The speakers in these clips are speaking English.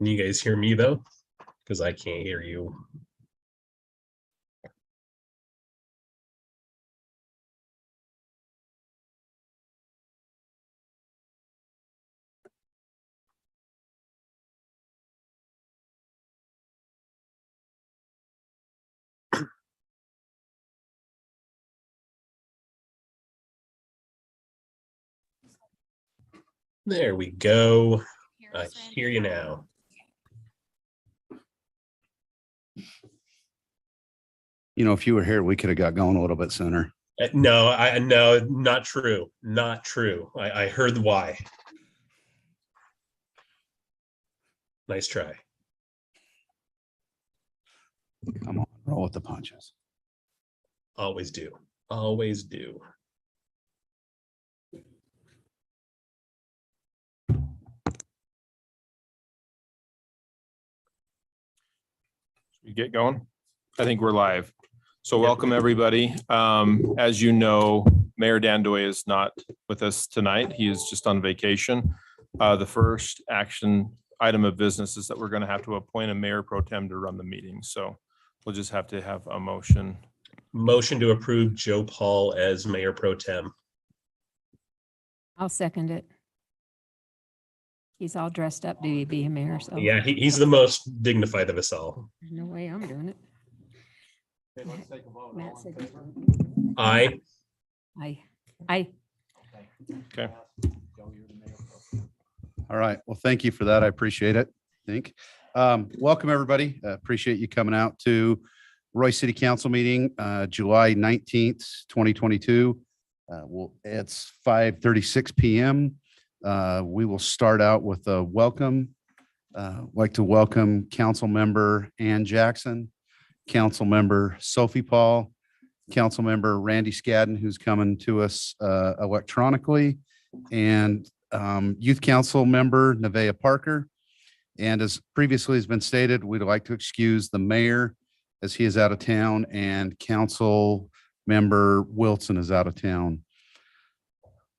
Can you guys hear me though? Because I can't hear you. There we go. I hear you now. You know, if you were here, we could have got going a little bit sooner. No, not true. Not true. I heard why. Nice try. Come on, roll with the punches. Always do. Always do. We get going. I think we're live. So welcome everybody. As you know, Mayor Dandoy is not with us tonight. He is just on vacation. The first action item of business is that we're going to have to appoint a mayor pro tem to run the meeting. So we'll just have to have a motion. Motion to approve Joe Paul as mayor pro tem. I'll second it. He's all dressed up to be a mayor, so. Yeah, he's the most dignified of us all. There's no way I'm doing it. Okay, let's take a vote. Matt said, Aye. I, Okay. All right. Well, thank you for that. I appreciate it. I think. Welcome, everybody. Appreciate you coming out to Roy City Council meeting, July 19th, 2022. It's 5:36 p.m. We will start out with a welcome. I'd like to welcome Council Member Ann Jackson, Council Member Sophie Paul, Council Member Randy Scadden, who's coming to us electronically, and Youth Council Member Nevaeh Parker. And as previously has been stated, we'd like to excuse the mayor as he is out of town, and Council Member Wilson is out of town.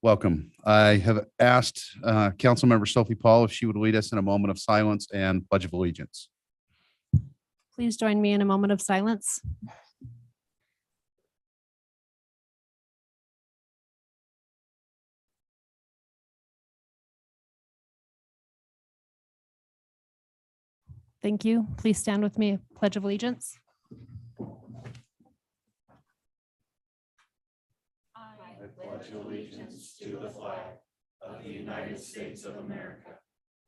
Welcome. I have asked Council Member Sophie Paul if she would lead us in a moment of silence and Pledge of Allegiance. Please join me in a moment of silence. Thank you. Please stand with me. Pledge of Allegiance. I pledge allegiance to the flag of the United States of America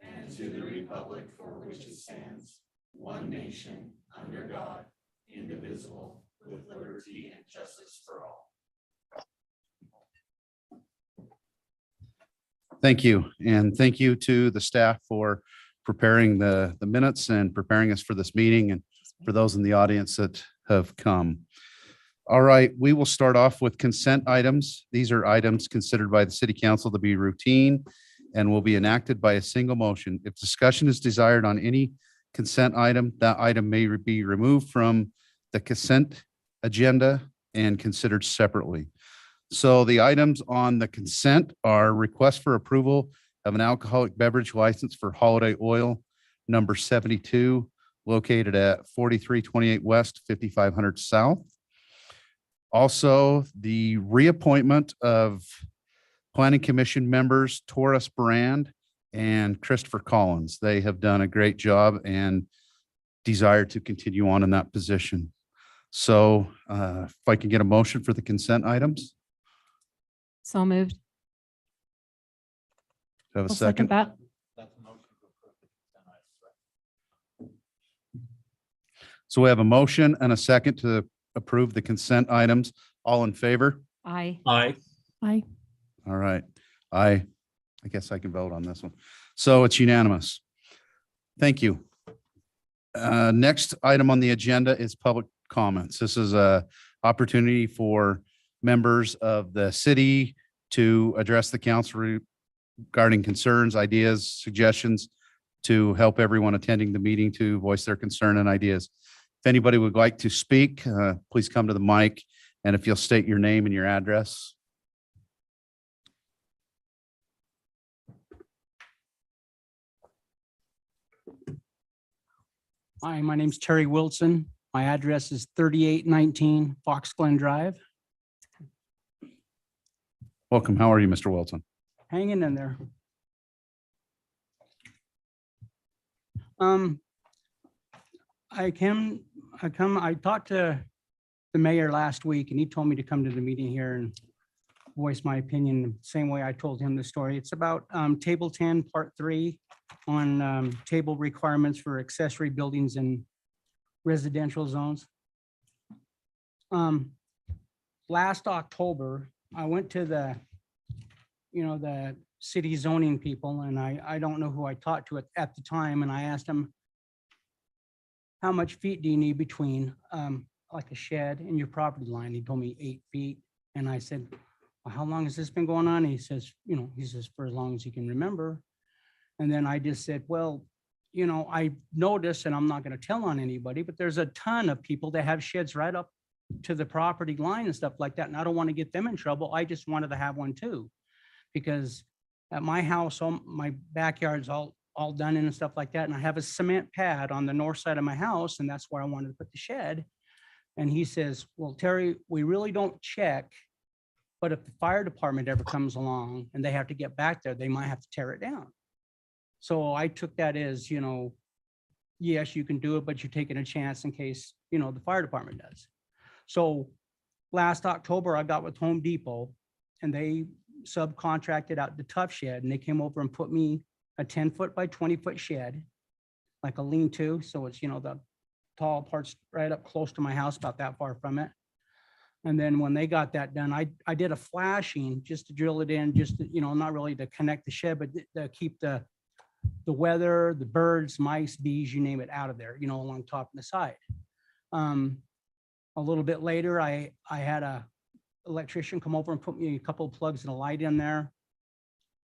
and to the republic for which it stands, one nation, under God, indivisible, with liberty and justice for all. Thank you. And thank you to the staff for preparing the minutes and preparing us for this meeting, and for those in the audience that have come. All right, we will start off with consent items. These are items considered by the City Council to be routine and will be enacted by a single motion. If discussion is desired on any consent item, that item may be removed from the consent agenda and considered separately. So the items on the consent are request for approval of an alcoholic beverage license for Holiday Oil number 72, located at 4328 West, 5500 South. Also, the reappointment of Planning Commission members Taurus Brand and Christopher Collins. They have done a great job and desire to continue on in that position. So if I can get a motion for the consent items. So moved. Do I have a I'll second? that. So we have a motion and a second to approve the consent items. All in favor? I, Aye. Aye. All right. I guess I can vote on this one. So it's unanimous. Thank you. Next item on the agenda is public comments. This is a opportunity for members of the city to address the council regarding concerns, ideas, suggestions, to help everyone attending the meeting to voice their concern and ideas. If anybody would like to speak, please come to the mic, and if you'll state your name and your address. Hi, my name's Terry Wilson. My address is 3819 Fox Glen Drive. Welcome. How are you, Mr. Wilson? Hanging in there. I talked to the mayor last week and he told me to come to the meeting here and voice my opinion the same way I told him the story. It's about table 10, part 3 on table requirements for accessory buildings in residential zones. Last October, I went to the city zoning people, and I don't know who I talked to at the time, and I asked them, how much feet do you need between like a shed and your property line? He told me 8 feet. And I said, well, how long has this been going on? He says, for as long as you can remember. And then I just said, well, I noticed, and I'm not going to tell on anybody, but there's a ton of people that have sheds right up to the property line and stuff like that. And I don't want to get them in trouble. I just wanted to have one too, because at my house, my backyard's all done in and stuff like that. And I have a cement pad on the north side of my house, and that's where I wanted to put the shed. And he says, well, Terry, we really don't check, but if the fire department ever comes along and they have to get back there, they might have to tear it down. So I took that as, yes, you can do it, but you're taking a chance in case, the fire department does. So last October, I got with Home Depot and they subcontracted out the Tough Shed, and they came over and put me a 10-foot by 20-foot shed, like a lean-to. So it's, the tall parts right up close to my house, about that far from it. And then when they got that done, I did a flashing just to drill it in, just to, not really to connect the shed, but to keep the weather, the birds, mice, bees, you name it, out of there, along top and the side. A little bit later, I had a electrician come over and put me a couple of plugs and a light in there.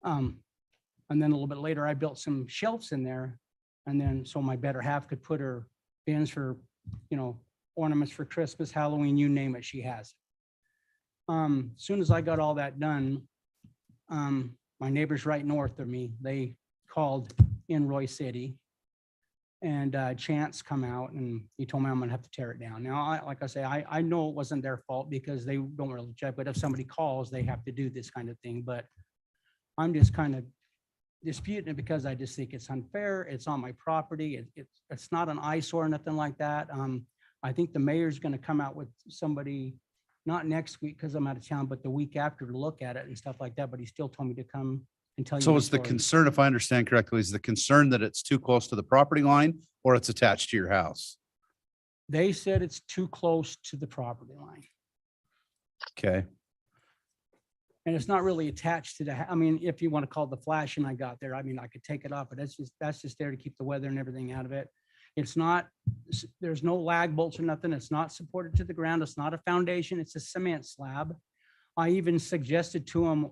And then a little bit later, I built some shelves in there. And then so my better half could put her bins for, ornaments for Christmas, Halloween, you name it, she has. Soon as I got all that done, my neighbors right north of me, they called in Roy City, and Chance come out and he told me I'm gonna have to tear it down. Now, like I say, I know it wasn't their fault because they don't really check, but if somebody calls, they have to do this kind of thing. But I'm just kind of disputing it because I just think it's unfair. It's on my property. It's not an eyesore or nothing like that. I think the mayor's gonna come out with somebody, not next week because I'm out of town, but the week after to look at it and stuff like that. But he still told me to come and tell you. So is the concern, if I understand correctly, is the concern that it's too close to the property line or it's attached to your house? They said it's too close to the property line. Okay. And it's not really attached to the, I mean, if you want to call it the flashing I got there, I mean, I could take it off, but that's just there to keep the weather and everything out of it. It's not, there's no lag bolts or nothing. It's not supported to the ground. It's not a foundation. It's a cement slab. I even suggested to him,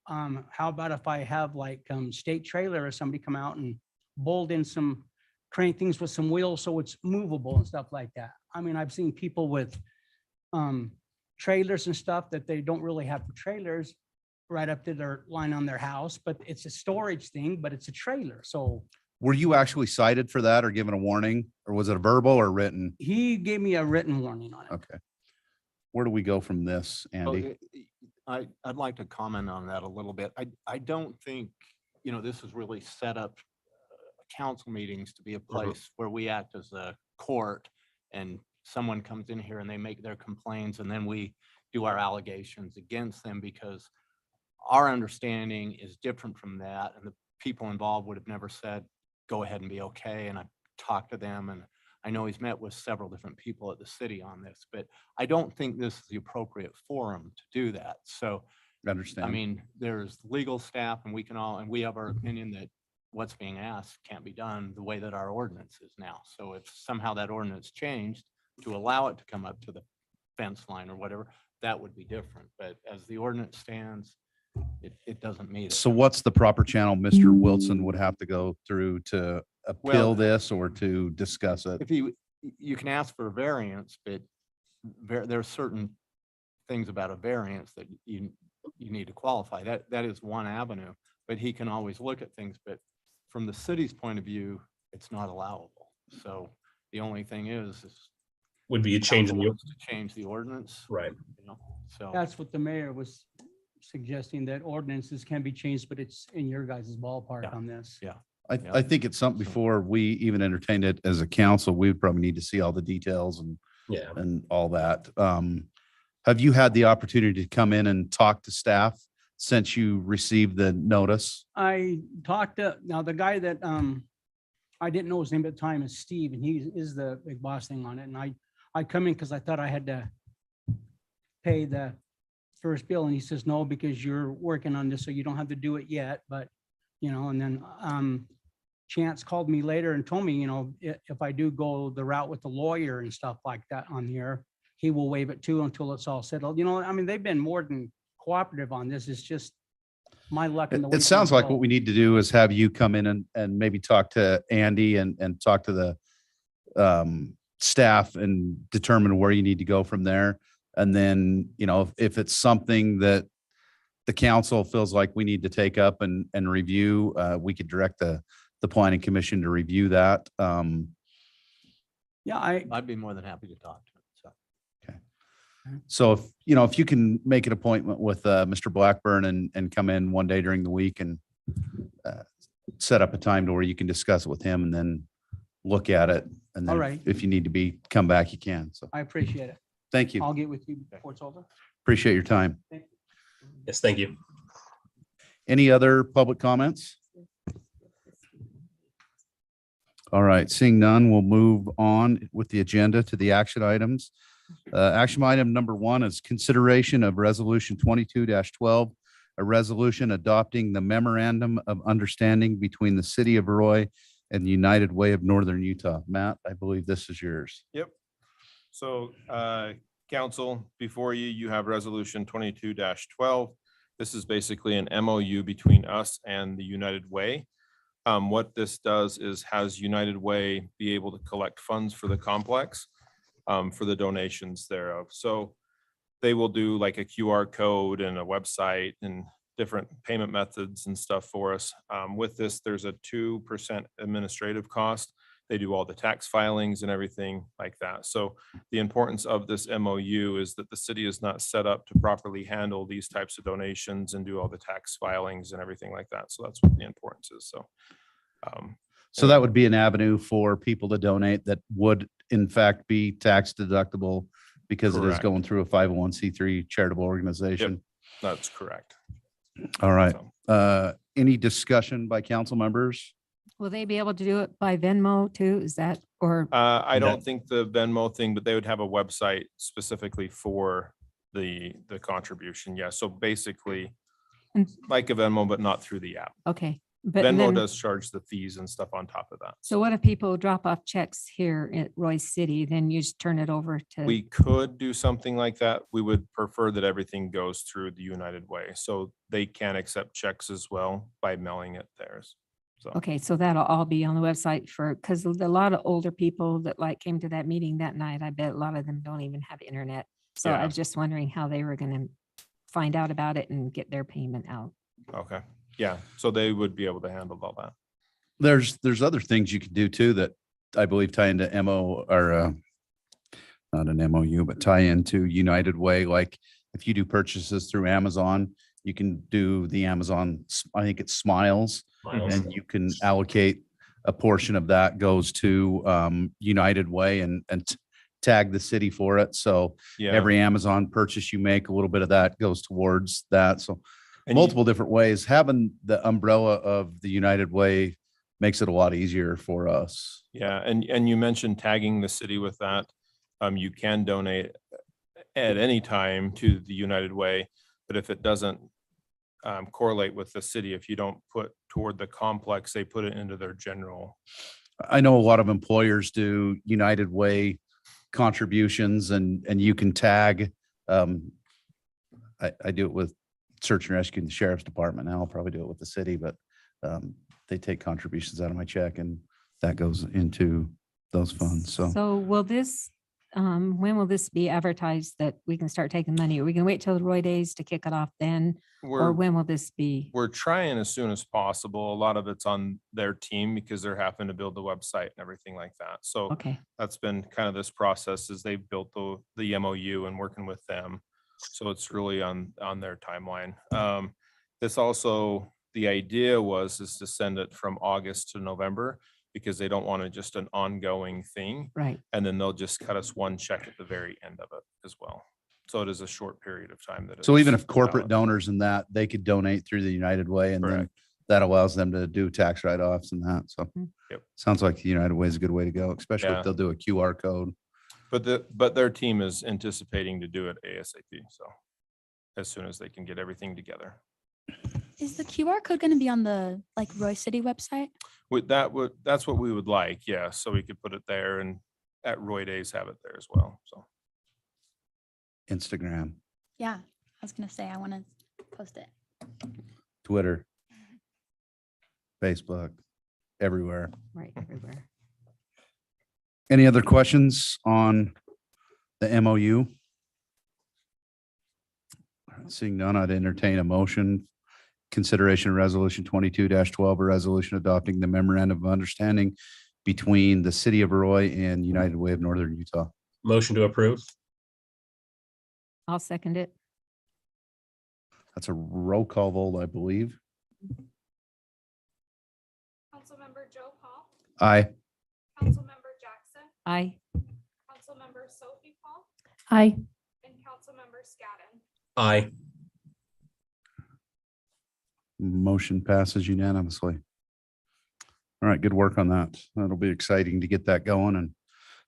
how about if I have like state trailer or somebody come out and bolt in some crane things with some wheels so it's movable and stuff like that. I mean, I've seen people with trailers and stuff that they don't really have for trailers right up to their line on their house, but it's a storage thing, but it's a trailer. So were you actually cited for that or given a warning, or was it a verbal or written? he gave me a written warning on it. Okay. Where do we go from this, Andy? I'd like to comment on that a little bit. I don't think, this is really set up council meetings to be a place where we act as a court and someone comes in here and they make their complaints and then we do our allegations against them, because our understanding is different from that. And the people involved would have never said, go ahead and be okay. And I talked to them, and I know he's met with several different people at the city on this, but I don't think this is the appropriate forum to do that. So, I understand. I mean, there's legal staff and we have our opinion that what's being asked can't be done the way that our ordinance is now. So if somehow that ordinance changed to allow it to come up to the fence line or whatever, that would be different. But as the ordinance stands, it doesn't meet it. So what's the proper channel Mr. Wilson would have to go through to appeal this or to discuss it? If you can ask for a variance, but there are certain things about a variance that you need to qualify. That is one avenue, but he can always look at things. But from the city's point of view, it's not allowable. So The only thing is Would be a change in council the, wants to change the ordinance. right. You know, so. That's what the mayor was suggesting, that ordinances can be changed, but it's in your guys' ballpark Yeah. on this. Yeah. I Yeah. think it's something So- before we even entertain it as a council, we would probably need to see all the details Yeah. and all that. Have you had the opportunity to come in and talk to staff since you received the notice? I talked to, now the guy that, I didn't know his name at the time is Steve, and he is the big boss thing on it. And I come in because I thought I had to pay the first bill, and he says, no, because you're working on this, so you don't have to do it yet, but, and then, Chance called me later and told me, if I do go the route with the lawyer and stuff like that on here, he will waive it too until it's all settled. They've been more than cooperative on this. It's just my luck. and the way It sounds things like go. what we need to do is have you come in and maybe talk to Andy and talk to the staff and determine where you need to go from there. And then, if it's something that the council feels like we need to take up and review, we could direct the planning commission to review that. Yeah, I'd be more than happy to talk to him. So. So if you can make an appointment with Mr. Blackburn and come in one day during the week and set up a time to where you can discuss it with him and then look at it. And All then right. if you need to come back, you can. So I appreciate it. thank you. I'll get with you before it's over. Appreciate your time. Yes, thank you. Any other public comments? All right, seeing none, we'll move on with the agenda to the action items. Action item number 1 is consideration of resolution 22-12, a resolution adopting the memorandum of understanding between the city of Roy and the United Way of Northern Utah. Matt, I believe this is yours. Yep. So, council, before you, you have resolution 22-12. This is basically an MOU between us and the United Way. What this does is has United Way be able to collect funds for the complex, for the donations thereof. So they will do like a QR code and a website and different payment methods and stuff for us. With this, there's a 2% administrative cost. They do all the tax filings and everything like that. So the importance of this MOU is that the city is not set up to properly handle these types of donations and do all the tax filings and everything like that. So that's what the importance is. So that would be an avenue for people to donate that would in fact be tax deductible because it is Correct. going through a 501c3 charitable organization. That's correct. All right. So, Any discussion by council members? Will they be able to do it by Venmo too? Is that, or, I don't think the Venmo thing, but they would have a website specifically for the contribution. Yeah. So basically And- like a Venmo, but not through the app. okay. But Venmo then, does charge the fees and stuff on top of that. so what if people drop off checks here at Royce City, then you just turn it over to? We could do something like that. We would prefer that everything goes through the United Way. So they can accept checks as well by mailing it theirs. So, Okay, so that'll all be on the website because a lot of older people that came to that meeting that night, I bet a lot of them don't even have internet. So I Yeah. was just wondering how they were going to find out about it and get their payment out. okay. Yeah. So they would be able to handle all that. There's other things you could do too that I believe tie into MO or not an MOU, but tie into United Way. Like if you do purchases through Amazon, you can do the Amazon, I think it's Smiles, Miles. and you can allocate a portion of that goes to United Way and tag the city for it. So Yeah. every Amazon purchase you make, a little bit of that goes towards that. So And you- multiple different ways. Having the umbrella of the United Way makes it a lot easier for us. Yeah, and you mentioned tagging the city with that. You can donate at any time to the United Way, but if it doesn't correlate with the city, if you don't put toward the complex, they put it into their general. I know a lot of employers do United Way contributions and you can tag. I do it with search and rescue in the sheriff's department. Now I'll probably do it with the city, but they take contributions out of my check and that goes into those funds. So So will this when will this be advertised that we can start taking money? Are we gonna wait till the Roy Days to kick it off then? Or when will this be? We're trying as soon as possible. A lot of it's on their team because they're having to build the website and everything like that. So Okay, that's been kind of this process as they've built the MOU and working with them. So it's really on their timeline. This also, the idea is to send it from August to November because they don't want it just an ongoing thing. right. And then they'll just cut us one check at the very end of it as well. So it is a short period of time that. So even if it's corporate valid. donors and that, they could donate through the United Way and then Correct. that allows them to do tax write-offs and that. So Yep. sounds like the United Way is a good way to go, especially Yeah. if they'll do a QR code. But their team is anticipating to do it ASAP. So as soon as they can get everything together. Is the QR code going to be on the Roy City website? That's what we would like. Yeah. So we could put it there and at Roy Days have it there as well. So. Instagram, Yeah, I was going to say I want to post it. Twitter, Facebook, everywhere. Right, everywhere. Any other questions on the MOU? Seeing none, I'd entertain a motion. Consideration of resolution 22-12, a resolution adopting the memorandum of understanding between the city of Roy and United Way of Northern Utah. Motion to approve. I'll second it. That's a roll call vote, I believe. Councilmember Joe Paul, Aye. Councilmember Jackson, Aye. Councilmember Sophie Paul, Aye. and Councilmember Scadden. Aye. Motion passes unanimously. All right, good work on that. That'll be exciting to get that going and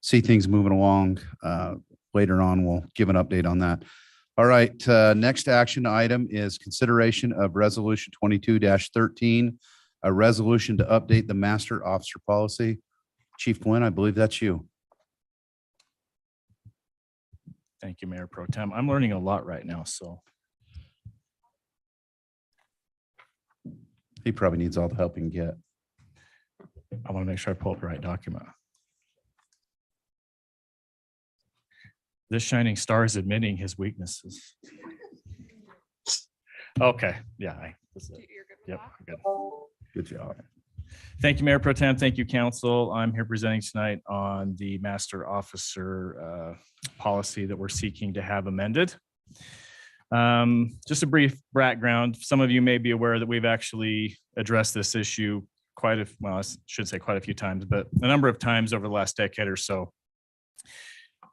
see things moving along. Later on, we'll give an update on that. All right, next action item is consideration of resolution 22-13, a resolution to update the master officer policy. Chief Gwynn, I believe that's you. Thank you, Mayor Pro Tem. I'm learning a lot right now, so. He probably needs all the help he can get. I want to make sure I pull up the right document. This shining star is admitting his weaknesses. Okay, yeah. This is it. You're good with Yep, that? good. Good job. Thank you, Mayor Pro Tem. Thank you, Council. I'm here presenting tonight on the master officer policy that we're seeking to have amended. Just a brief background. Some of you may be aware that we've actually addressed this issue quite a few times, but a number of times over the last decade or so.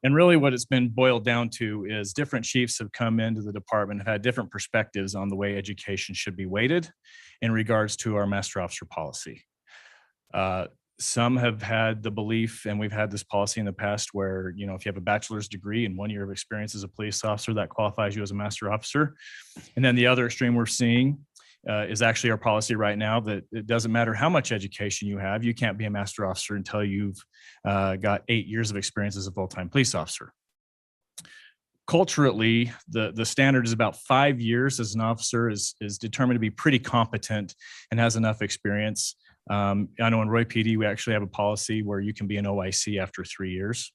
And really what it's been boiled down to is different chiefs have come into the department, have had different perspectives on the way education should be weighted in regards to our master officer policy. Some have had the belief, and we've had this policy in the past where, if you have a bachelor's degree and 1 year of experience as a police officer, that qualifies you as a master officer. And then the other extreme we're seeing is actually our policy right now that it doesn't matter how much education you have, you can't be a master officer until you've got 8 years of experience as a full-time police officer. Culturally, the standard is about 5 years as an officer is determined to be pretty competent and has enough experience. I know in Roy PD, we actually have a policy where you can be an OIC after 3 years.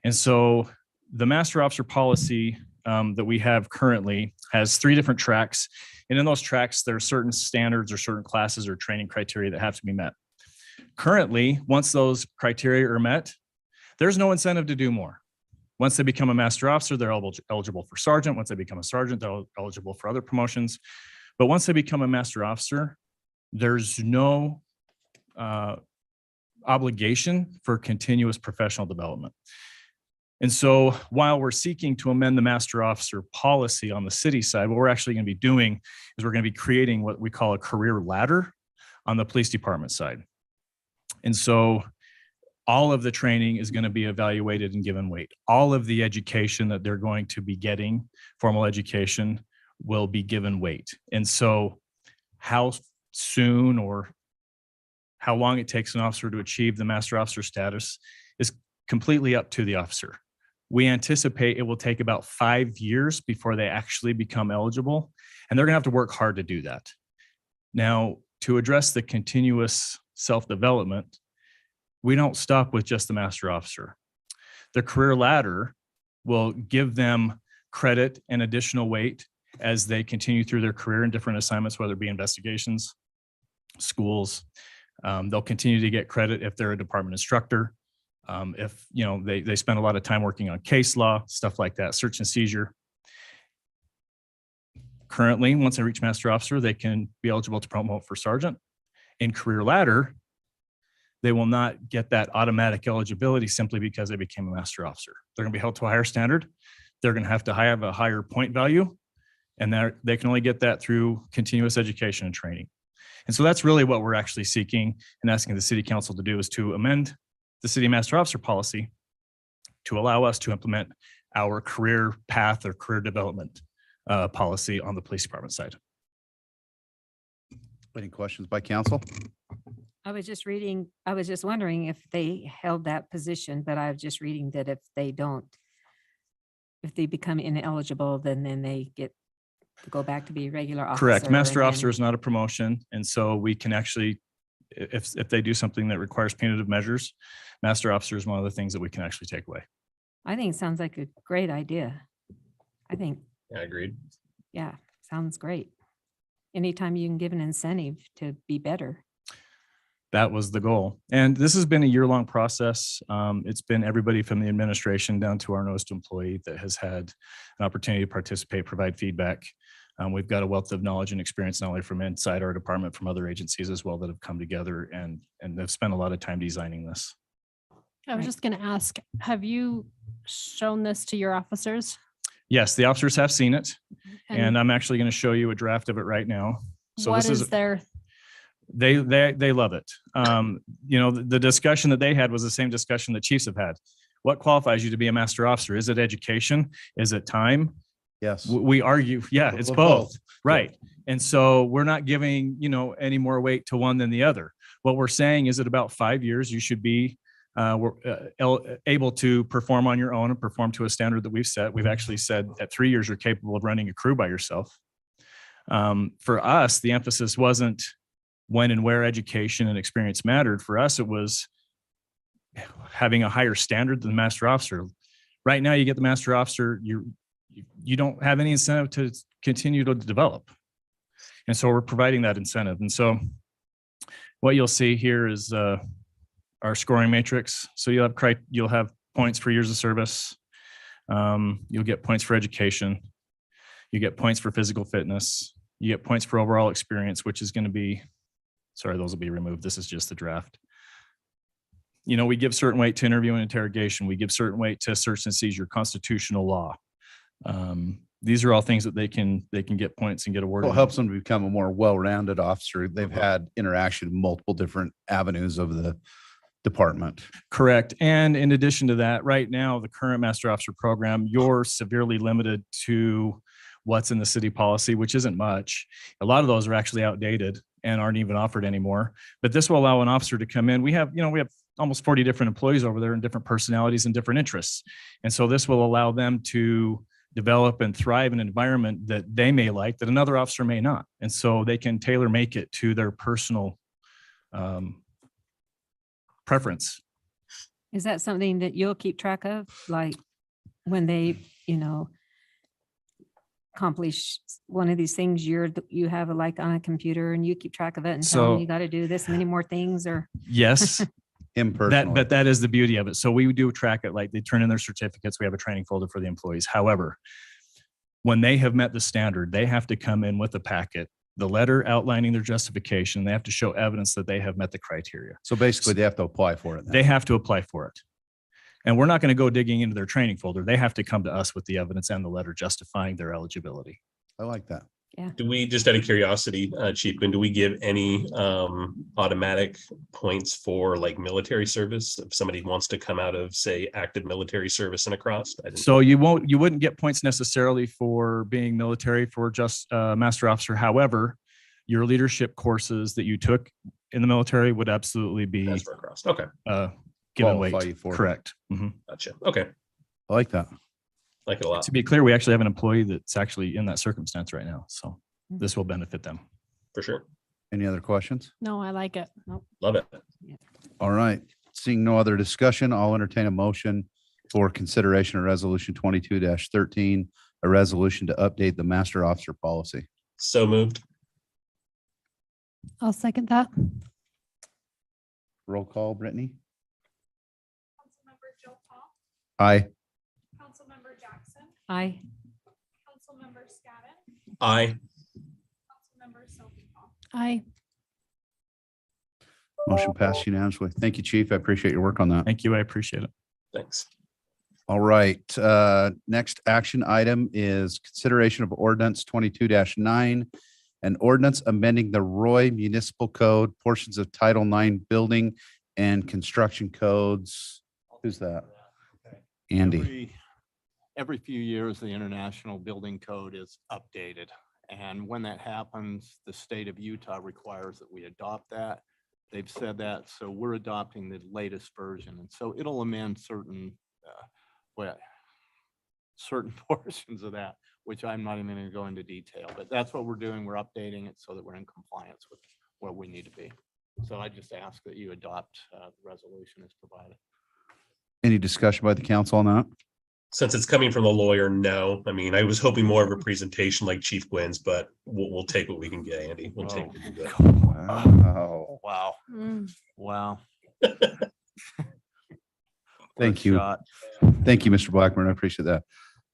And so the master officer policy that we have currently has 3 different tracks. And in those tracks, there are certain standards or certain classes or training criteria that have to be met. Currently, once those criteria are met, there's no incentive to do more. Once they become a master officer, they're eligible for sergeant. Once they become a sergeant, they're eligible for other promotions. But once they become a master officer, there's no obligation for continuous professional development. And so while we're seeking to amend the master officer policy on the city side, what we're actually going to be doing is we're going to be creating what we call a career ladder on the police department side. And so all of the training is going to be evaluated and given weight. All of the education that they're going to be getting, formal education, will be given weight. And so how soon or how long it takes an officer to achieve the master officer status is completely up to the officer. We anticipate it will take about 5 years before they actually become eligible, and they're going to have to work hard to do that. Now, to address the continuous self-development, we don't stop with just the master officer. Their career ladder will give them credit and additional weight as they continue through their career in different assignments, whether it be investigations, schools. They'll continue to get credit if they're a department instructor. If, you know, they spend a lot of time working on case law, stuff like that, search and seizure. Currently, once they reach master officer, they can be eligible to promote for sergeant. In career ladder, they will not get that automatic eligibility simply because they became a master officer. They're going to be held to a higher standard. They're going to have a higher point value, and they can only get that through continuous education and training. And so that's really what we're actually seeking and asking the city council to do, is to amend the city master officer policy to allow us to implement our career path or career development policy on the police department side. Any questions by council? I was just wondering if they held that position, but I was just reading that if they become ineligible, then they get to go back to be a regular officer. Correct. Master and officer is not a promotion. And so we can actually, if they do something that requires punitive measures, master officer is one of the things that we can actually take away. I think it sounds like a great idea. I think, I agreed. yeah, sounds great. Anytime you can give an incentive to be better. That was the goal. And this has been a year-long process. It's been everybody from the administration down to our newest employee that has had an opportunity to participate, provide feedback. We've got a wealth of knowledge and experience, not only from inside our department, from other agencies as well, that have come together and they've spent a lot of time designing this. I was just going to ask, have you shown this to your officers? Yes, the officers have seen it, and I'm actually going to show you a draft of it right now. So what this is their, they love it. You know, the discussion that they had was the same discussion that chiefs have had. What qualifies you to be a master officer? Is it education? Is it time? Yes. We argue, yeah, it's both. Right. And so we're not giving, you know, any more weight to one than the other. What we're saying is that about 5 years, you should be able to perform on your own and perform to a standard that we've set. We've actually said at 3 years, you're capable of running a crew by yourself. For us, the emphasis wasn't when and where education and experience mattered. For us, it was having a higher standard than the master officer. Right now, you get the master officer, you don't have any incentive to continue to develop. And so we're providing that incentive. And so what you'll see here is our scoring matrix. So you'll have points for years of service. You'll get points for education. You get points for physical fitness. You get points for overall experience, which is going to be, sorry, those will be removed. This is just the draft. You know, we give certain weight to interview and interrogation. We give certain weight to search and seizure, constitutional law. These are all things that they can get points and get awarded. Well, it helps them to become a more well-rounded officer. They've had interaction in multiple different avenues of the department. Correct. And in addition to that, right now, the current master officer program, you're severely limited to what's in the city policy, which isn't much. A lot of those are actually outdated and aren't even offered anymore. But this will allow an officer to come in. We have almost 40 different employees over there and different personalities and different interests. And so this will allow them to develop and thrive in an environment that they may like, that another officer may not. And so they can tailor make it to their personal preference. Is that something that you'll keep track of? Like when they, accomplish one of these things, you have like on a computer and you keep track of it and tell them you got to do this many more things, or? Yes. Impersonal. But that is the beauty of it. So we do track it, like they turn in their certificates. We have a training folder for the employees. However, when they have met the standard, they have to come in with a packet, the letter outlining their justification. They have to show evidence that they have met the criteria. So basically they have to apply for it. They have to apply for it. And we're not going to go digging into their training folder. They have to come to us with the evidence and the letter justifying their eligibility. I like that. Yeah. Do we, just out of curiosity, Chief, do we give any automatic points for like military service if somebody wants to come out of, say, active military service and across? So you wouldn't get points necessarily for being military for just master officer. However, your leadership courses that you took in the military would absolutely be across. Okay. Given Qualify weight. you for it. Correct. Mm-hmm. Gotcha. Okay. I like that. Like it a lot. To be clear, we actually have an employee that's actually in that circumstance right now. So this will benefit them. For sure. Any other questions? no, I like it. Love it. All right. Seeing no other discussion, I'll entertain a motion for consideration of resolution 22-13, a resolution to update the master officer policy. So moved. I'll second that. Roll call, Brittany. Councilmember Joe Paul, Aye. Councilmember Jackson, Aye. Councilmember Scadden, Aye. Councilmember Sophie Paul. Aye. Motion passed unanimously. Thank you, Chief. I appreciate your work on that. Thank you. I appreciate it. Thanks. All right, next action item is consideration of ordinance 22-9, an ordinance amending the Roy Municipal Code, portions of Title IX Building and Construction Codes. Who's that? Andy. Every few years, the International Building Code is updated. And when that happens, the state of Utah requires that we adopt that. They've said that, so we're adopting the latest version. And so it'll amend certain certain portions of that, which I'm not even going to go into detail, but that's what we're doing. We're updating it so that we're in compliance with where we need to be. So I just ask that you adopt the resolution as provided. Any discussion by the council on that? Since it's coming from the lawyer, no. I mean, I was hoping more of a presentation like Chief Gwyn's, but we'll take what we can get, Andy. We'll take what we can get. Wow. Wow. Mm. Wow. Thank Good you. shot. Thank you, Mr. Blackburn. I appreciate that.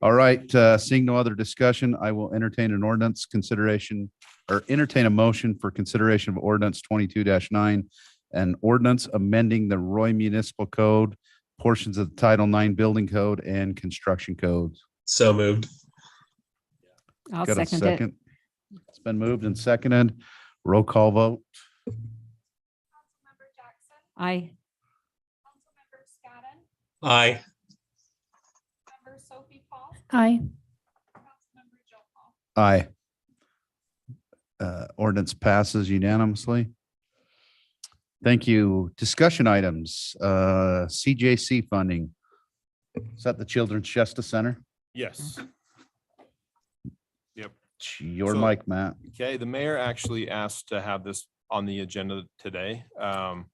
All right, seeing no other discussion, I will entertain an ordinance consideration or entertain a motion for consideration of ordinance 22-9, an ordinance amending the Roy Municipal Code, portions of the Title IX Building Code and Construction Codes. So moved. I'll Got a second it. second? It's been moved and seconded. Roll call vote. Councilmember Jackson, Aye. Councilmember Scadden, Aye. Member Sophie Paul, Aye. Councilmember Joe Paul. Aye. Ordinance passes unanimously. Thank you. Discussion items, CJC funding. Is that the Children's Justice Center? Yes. Yep. Your So- mic, Matt. Okay, the mayor actually asked to have this on the agenda today. I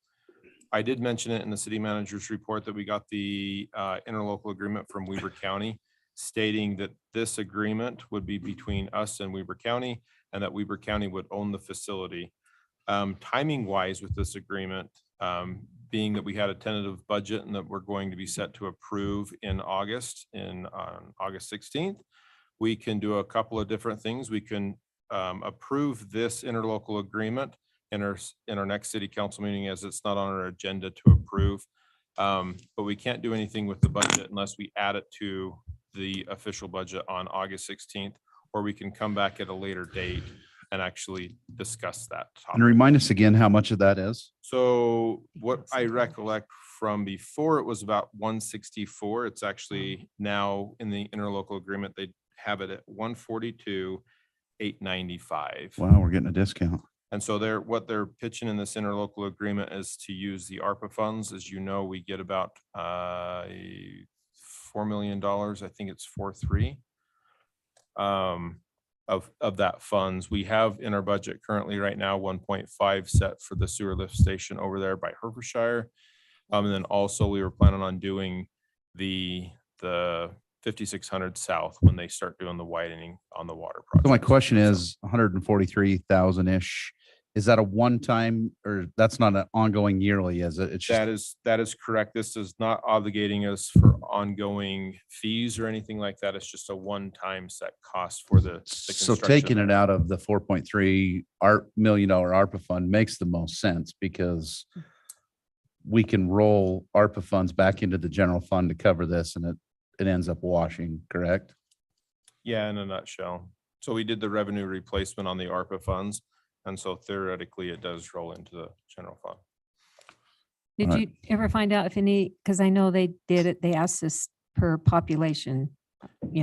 did mention it in the city manager's report that we got the interlocal agreement from Weber County stating that this agreement would be between us and Weber County and that Weber County would own the facility. Timing wise with this agreement, being that we had a tentative budget and that we're going to be set to approve in August, on August 16th, we can do a couple of different things. We can approve this interlocal agreement in our next city council meeting, as it's not on our agenda to approve. But we can't do anything with the budget unless we add it to the official budget on August 16th, or we can come back at a later date and actually discuss that topic. And remind us again how much of that is. So what I recollect from before, it was about 164. It's actually now in the interlocal agreement, they have it at 142,895. Wow, we're getting a discount. And so what they're pitching in this interlocal agreement is to use the ARPA funds. As you know, we get about $4 million. I think it's 4.3 of that funds. We have in our budget currently right now 1.5 set for the sewer lift station over there by Herefordshire. And then also we were planning on doing the 5600 South when they start doing the widening on the water project. So my question is 143,000-ish. Is that a one-time or that's not an ongoing yearly, is it? It's just, That is correct. This is not obligating us for ongoing fees or anything like that. It's just a one-time set cost for the so taking it out of the 4.3 million ARPA fund makes the most sense because we can roll ARPA funds back into the general fund to cover this and it ends up washing, correct? Yeah, in a nutshell. So we did the revenue replacement on the ARPA funds. And so theoretically, it does roll into the general fund. Did All you ever find out if any, because I know they did it, they asked us per population,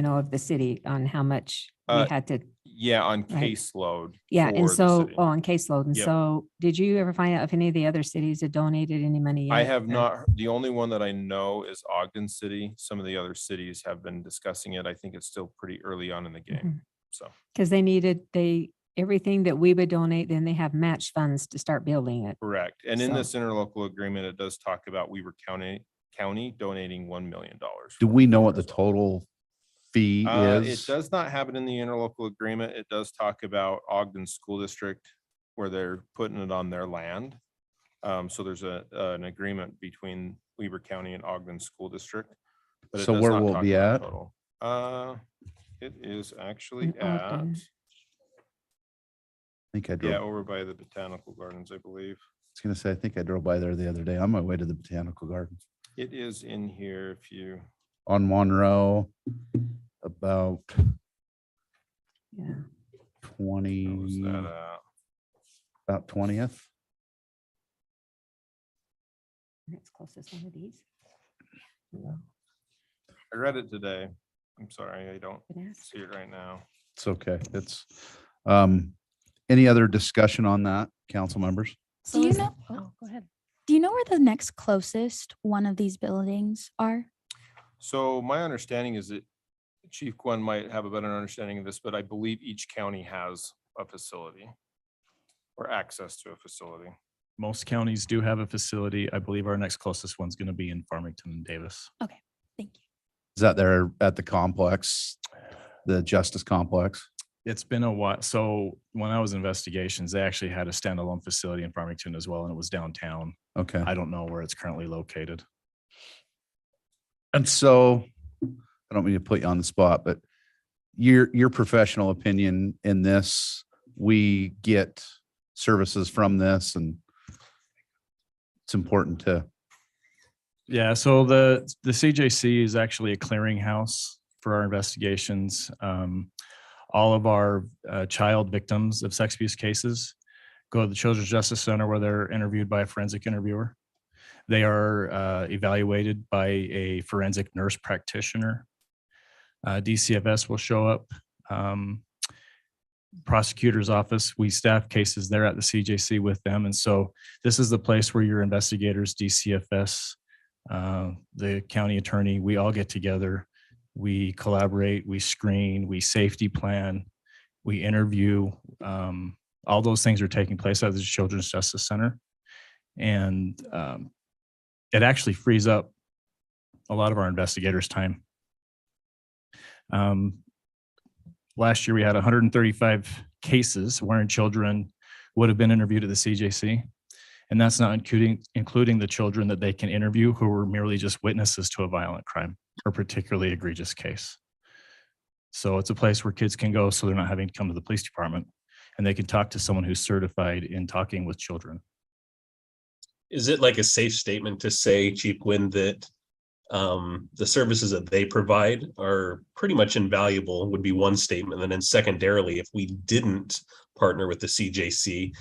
of the city on how much we had to, Yeah, on Right. caseload. yeah, for and the so, city. on caseload. And Yep. so, did you ever find out if any of the other cities had donated any money yet? I have or- not, the only one that I know is Ogden City. Some of the other cities have been discussing it. I think it's still pretty early on in the game, Mhm. so. Because everything that we would donate, then they have match funds to start building it. Correct. And in So- this interlocal agreement, it does talk about Weber County County donating $1 million. Do we know what the total fee It is? does not have it in the interlocal agreement. It does talk about Ogden School District where they're putting it on their land. So there's an agreement between Weber County and Ogden School District. But it So does where not will it talk be about at? total. It is actually In at, Ogden. I think I drove, yeah, I over by the Botanical Gardens, I believe. was gonna say, I think I drove by there the other day on my way to the Botanical Gardens It is in here if you, on Monroe, about Yeah. what was 20, that at? about 20th. Next closest one of these. I read it today. I'm sorry, I don't Been asked. see it right now. It's okay. It's, any other discussion on that, council members? Do you know? Oh, go ahead. Do you know where the next closest one of these buildings are? So my understanding is that Chief Gwen might have a better understanding of this, but I believe each county has a facility or access to a facility. Most counties do have a facility. I believe our next closest one's going to be in Farmington and Davis. Thank you. Is that there at the complex, the Justice Complex? It's been a while. So when I was in investigations, they actually had a standalone facility in Farmington as well, and it was downtown. Okay. I don't know where it's currently located. And so, I don't mean to put you on the spot, but your professional opinion in this, we get services from this and it's important to, Yeah, so the CJC is actually a clearinghouse for our investigations. All of our child victims of sex abuse cases go to the Children's Justice Center where they're interviewed by a forensic interviewer. They are evaluated by a forensic nurse practitioner. DCFS will show up. Prosecutor's office, we staff cases there at the CJC with them. And so this is the place where your investigators, DCFS, the county attorney, we all get together. We collaborate, we screen, we safety plan, we interview. All those things are taking place at the Children's Justice Center. And it actually frees up a lot of our investigators' time. Last year, we had 135 cases wherein children would have been interviewed at the CJC. And that's not including the children that they can interview who were merely just witnesses to a violent crime or particularly egregious case. So it's a place where kids can go so they're not having to come to the police department and they can talk to someone who's certified in talking with children. Is it like a safe statement to say, Chief Gwynn, that the services that they provide are pretty much invaluable would be one statement. And then secondarily, if we didn't partner with the CJC,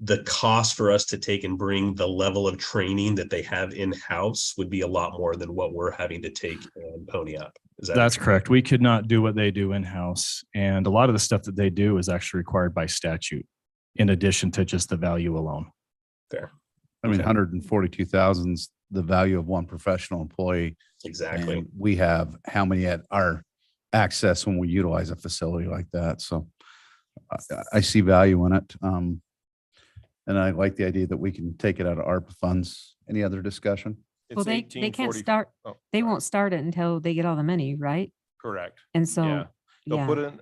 the cost for us to take and bring the level of training that they have in-house would be a lot more than what we're having to take and pony up. That's correct. We could not do what they do in-house. And a lot of the stuff that they do is actually required by statute, in addition to just the value alone. Fair. I mean, Okay. 142,000 is the value of one professional employee. Exactly. And we have how many at our access when we utilize a facility like that. So I see value in it. And I like the idea that we can take it out of ARPA funds. Any other discussion? Well, It's they can't 1840 start, oh, they sorry. won't start it until they get all the money, right? Correct. And so, Yeah. They'll yeah, put in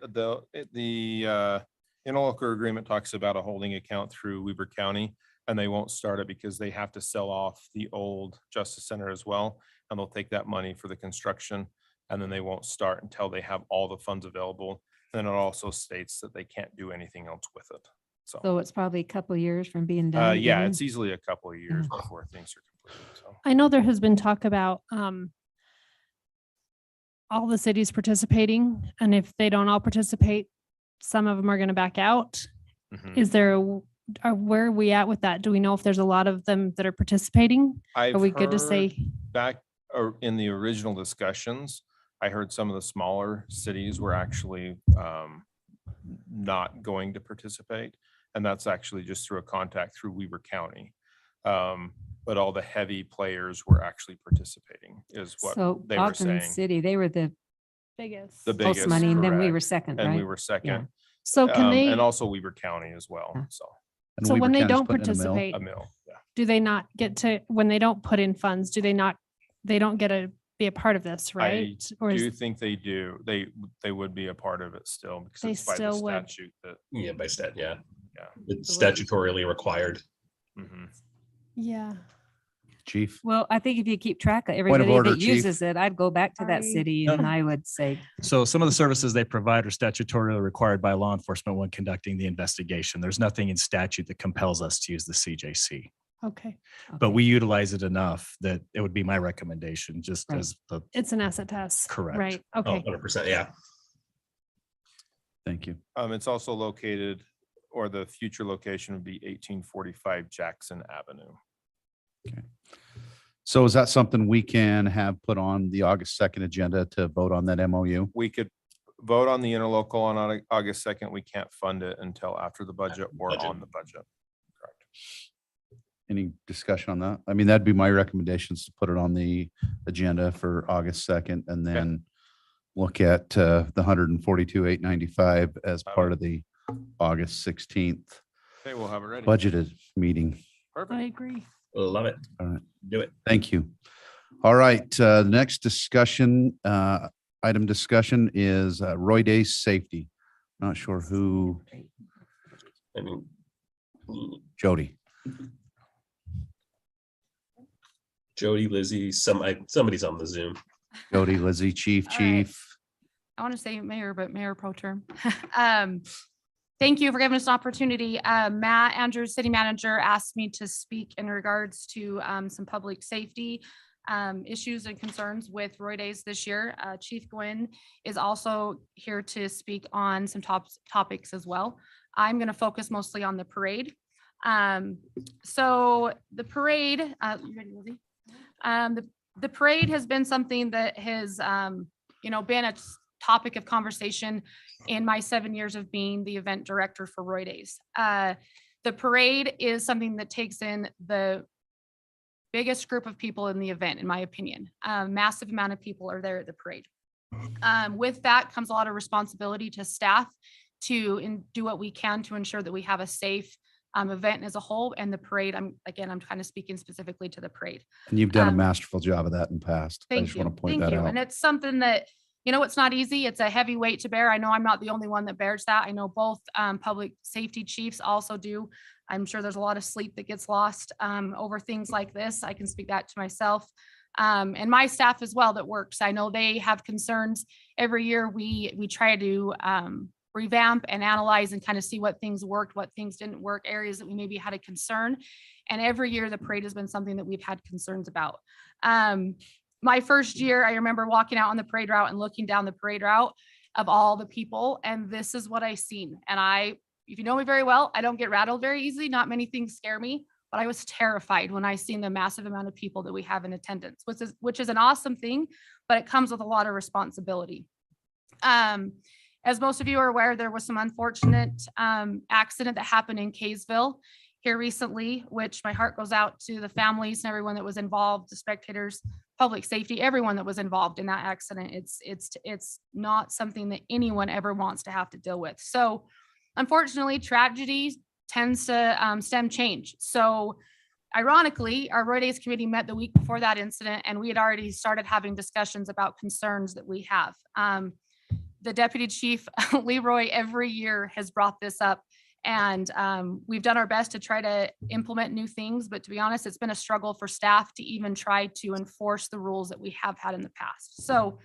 the interlocal agreement talks about a holding account through Weber County, and they won't start it because they have to sell off the old Justice Center as well. And they'll take that money for the construction, and then they won't start until they have all the funds available. And it also states that they can't do anything else with it. so it's probably a couple of years from being done. Yeah, even. it's easily a couple of years before things are completed. So I know there has been talk about all the cities participating, and if they don't all participate, some of them are going to back out. mhm. Is there, where are we at with that? Do we know if there's a lot of them that are participating? Are we good to I've say? heard back or in the original discussions, I heard some of the smaller cities were actually not going to participate. And that's actually just through a contact through Weber County. But all the heavy players were actually participating is what So they were Ogden saying. City, they were the Biggest. The most biggest, money, and then we were correct. second, And we right? were second. So can they, And also Weber County as well. Yeah. So And so Weber when they County's don't putting in a mill. participate, a mill, yeah. do they not get to, when they don't put in funds, do they not they don't get to be a part of this, right? Or I is do think they do. They would be a part of it still because They it's by the still would. statute that, Yeah, by stat, yeah. yeah. It's statutorily required. Mhm. yeah. Chief. Well, I think if you keep track of of everybody order, that Chief. uses it, I'd go back to that Sorry. city and I would say, So some of the services they provide are statutorily required by law enforcement when conducting the investigation. There's nothing in statute that compels us to use the CJC, Okay. but okay. we utilize it enough that it would be my recommendation just Right. as the It's an asset test. Correct. Right. Oh, Okay. 100%, yeah. Thank you. It's also located, or the future location would be 1845 Jackson Avenue. So is that something we can have put on the August 2nd agenda to vote on that MOU? We could vote on the interlocal on August 2nd. We can't fund it until after the budget or Budget. on the budget. Correct. Any discussion on that? I mean, that'd be my recommendations to put it on the agenda for August 2nd and then look at the 142,895 as part of the August 16th Okay, we'll have it ready. budgeted meeting. Perfect. I agree. Love it. All right. Do it. Thank you. All right, next discussion, item discussion is Roy Day's safety. Not sure who, I mean, Jody. Jody, Lizzie, somebody's on the Zoom. Jody, Lizzie, Chief. All right. I want to say mayor, but mayor pro term. Thank you for giving us an opportunity. Matt Andrews, city manager, asked me to speak in regards to some public safety issues and concerns with Roy Days this year. Chief Gwynn is also here to speak on some topics as well. I'm going to focus mostly on the parade. So the parade, you ready, Lizzie? The parade has been something that has, been a topic of conversation in my 7 years of being the event director for Roy Days. The parade is something that takes in the biggest group of people in the event, in my opinion. Massive amount of people are there at the parade. With that comes a lot of responsibility to staff to do what we can to ensure that we have a safe event as a whole, and the parade, I'm kind of speaking specifically to the parade. And you've done a masterful job of that in the past. I Thank just you. want to point Thank that you. out. And it's something that, it's not easy. It's a heavy weight to bear. I know I'm not the only one that bears that. I know both public safety chiefs also do. I'm sure there's a lot of sleep that gets lost over things like this. I can speak that to myself. And my staff as well that works. I know they have concerns. Every year we try to revamp and analyze and kind of see what things worked, what things didn't work, areas that we maybe had a concern. And every year the parade has been something that we've had concerns about. My first year, I remember walking out on the parade route and looking down the parade route of all the people, and this is what I seen. And if you know me very well, I don't get rattled very easily. Not many things scare me, but I was terrified when I seen the massive amount of people that we have in attendance, which is an awesome thing, but it comes with a lot of responsibility. As most of you are aware, there was some unfortunate accident that happened in Kaysville here recently, which my heart goes out to the families and everyone that was involved, the spectators, public safety, everyone that was involved in that accident. It's not something that anyone ever wants to have to deal with. So unfortunately, tragedy tends to stem change. So ironically, our Roy Days committee met the week before that incident, and we had already started having discussions about concerns that we have. The deputy chief, Leroy, every year has brought this up, and we've done our best to try to implement new things. But to be honest, it's been a struggle for staff to even try to enforce the rules that we have had in the past. So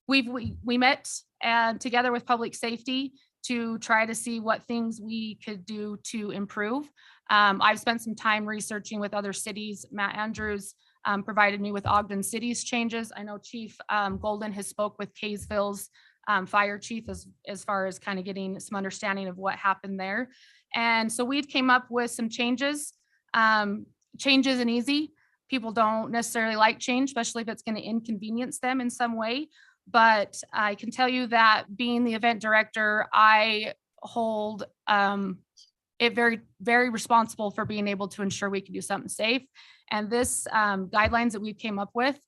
we met together with public safety to try to see what things we could do to improve. I've spent some time researching with other cities. Matt Andrews provided me with Ogden City's changes. I know Chief Golden has spoke with Kaysville's fire chief as far as kind of getting some understanding of what happened there. And so we've came up with some changes. Change isn't easy. People don't necessarily like change, especially if it's going to inconvenience them in some way. But I can tell you that being the event director, I hold it very, very responsible for being able to ensure we can do something safe. And this guidelines that we came up with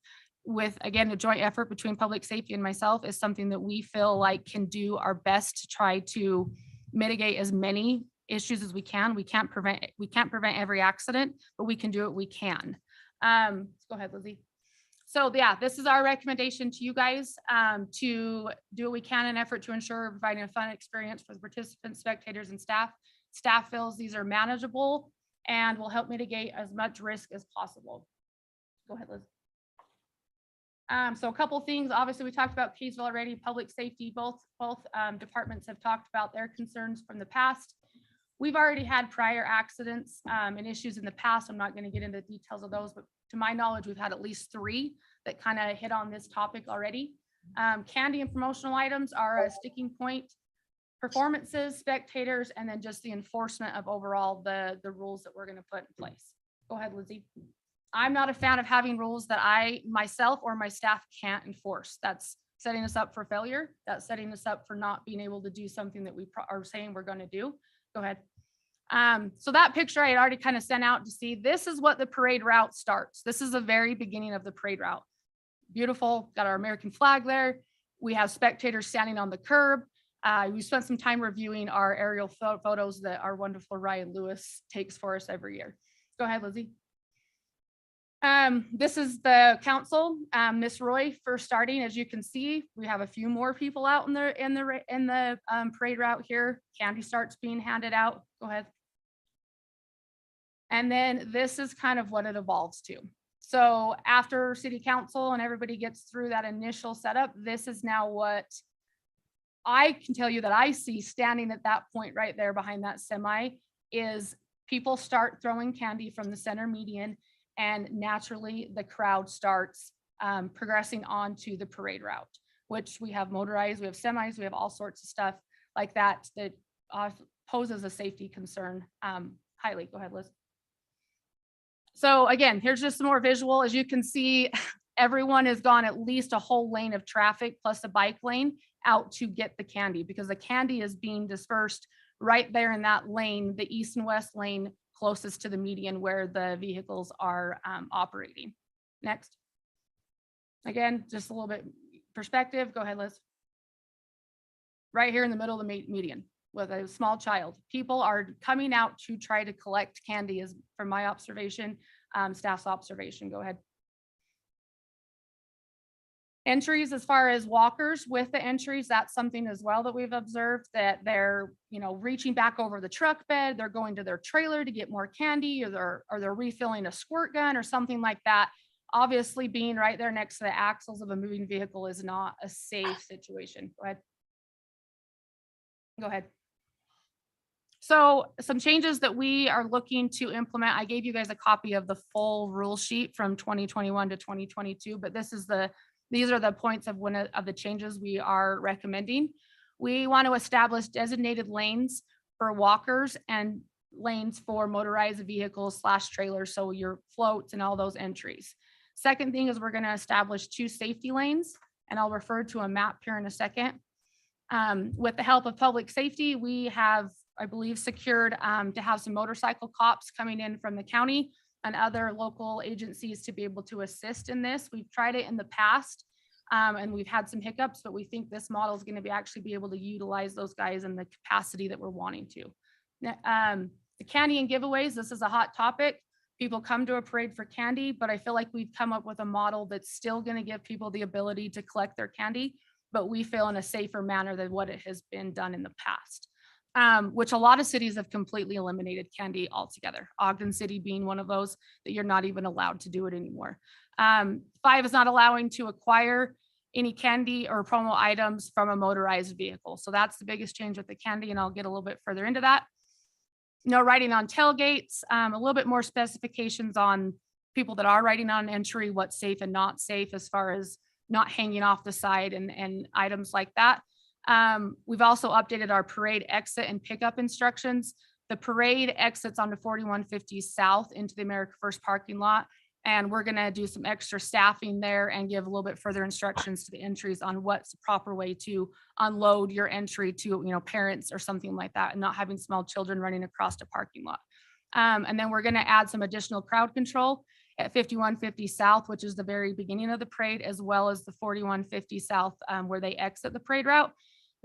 again, a joint effort between public safety and myself, is something that we feel like can do our best to try to mitigate as many issues as we can. We can't prevent every accident, but we can do what we can. Go ahead, Lizzie. So yeah, this is our recommendation to you guys, to do what we can in effort to ensure providing a fun experience for the participants, spectators, and staff. Staff feels these are manageable and will help mitigate as much risk as possible. Go ahead, Liz. So a couple things, obviously we talked about Kaysville already, public safety, both departments have talked about their concerns from the past. We've already had prior accidents and issues in the past. I'm not going to get into the details of those, but to my knowledge, we've had at least 3 that kind of hit on this topic already. Candy and promotional items are a sticking point. Performances, spectators, and then just the enforcement of overall the rules that we're going to put in place. Go ahead, Lizzie. I'm not a fan of having rules that I myself or my staff can't enforce. That's setting us up for failure. That's setting us up for not being able to do something that we are saying we're going to do. Go ahead. So that picture I had already kind of sent out to see. This is what the parade route starts. This is the very beginning of the parade route. Beautiful. Got our American flag there. We have spectators standing on the curb. We spent some time reviewing our aerial photos that our wonderful Ryan Lewis takes for us every year. Go ahead, Lizzie. This is the council. Miss Roy first starting. As you can see, we have a few more people out in the parade route here. Candy starts being handed out. Go ahead. And then this is kind of what it evolves to. So after city council and everybody gets through that initial setup, this is now what I can tell you that I see standing at that point right there behind that semi is people start throwing candy from the center median, and naturally the crowd starts progressing onto the parade route, which we have motorized, we have semis, we have all sorts of stuff like that that poses a safety concern highly. Go ahead, Liz. So again, here's just some more visual. As you can see, everyone has gone at least a whole lane of traffic plus a bike lane out to get the candy, because the candy is being dispersed right there in that lane, the east and west lane closest to the median where the vehicles are operating. Next. Again, just a little bit perspective. Go ahead, Liz. Right here in the middle of the median with a small child. People are coming out to try to collect candy, is from my observation, staff's observation. Go ahead. Entries, as far as walkers with the entries, that's something as well that we've observed, that they're, reaching back over the truck bed, they're going to their trailer to get more candy, or they're refilling a squirt gun or something like that. Obviously, being right there next to the axles of a moving vehicle is not a safe situation. Go ahead. Go ahead. So some changes that we are looking to implement, I gave you guys a copy of the full rule sheet from 2021 to 2022, but these are the points of one of the changes we are recommending. We want to establish designated lanes for walkers and lanes for motorized vehicles / trailers, so your floats and all those entries. Second thing is we're going to establish 2 safety lanes, and I'll refer to a map here in a second. With the help of public safety, we have, I believe, secured to have some motorcycle cops coming in from the county and other local agencies to be able to assist in this. We've tried it in the past and we've had some hiccups, but we think this model is going to actually be able to utilize those guys in the capacity that we're wanting to. The candy and giveaways, this is a hot topic. People come to a parade for candy, but I feel like we've come up with a model that's still going to give people the ability to collect their candy, but we feel in a safer manner than what it has been done in the past. Which a lot of cities have completely eliminated candy altogether. Ogden City being one of those that you're not even allowed to do it anymore. 5 is not allowing to acquire any candy or promo items from a motorized vehicle. So that's the biggest change with the candy, and I'll get a little bit further into that. No riding on tailgates, a little bit more specifications on people that are riding on entry, what's safe and not safe as far as not hanging off the side and items like that. We've also updated our parade exit and pickup instructions. The parade exits onto 4150 South into the America First parking lot, and we're going to do some extra staffing there and give a little bit further instructions to the entries on what's the proper way to unload your entry to, parents or something like that, and not having small children running across the parking lot. And then we're going to add some additional crowd control at 5150 South, which is the very beginning of the parade, as well as the 4150 South where they exit the parade route.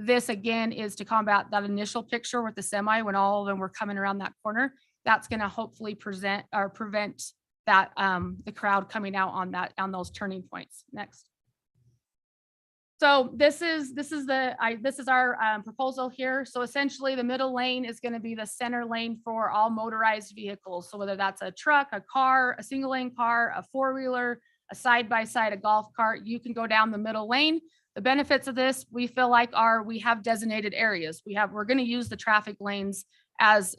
This again is to combat that initial picture with the semi when all of them were coming around that corner. That's going to hopefully prevent that, the crowd coming out on those turning points. Next. So this is our proposal here. So essentially the middle lane is going to be the center lane for all motorized vehicles. So whether that's a truck, a car, a single lane car, a four-wheeler, a side-by-side, a golf cart, you can go down the middle lane. The benefits of this, we feel like we have designated areas. We're going to use the traffic lanes as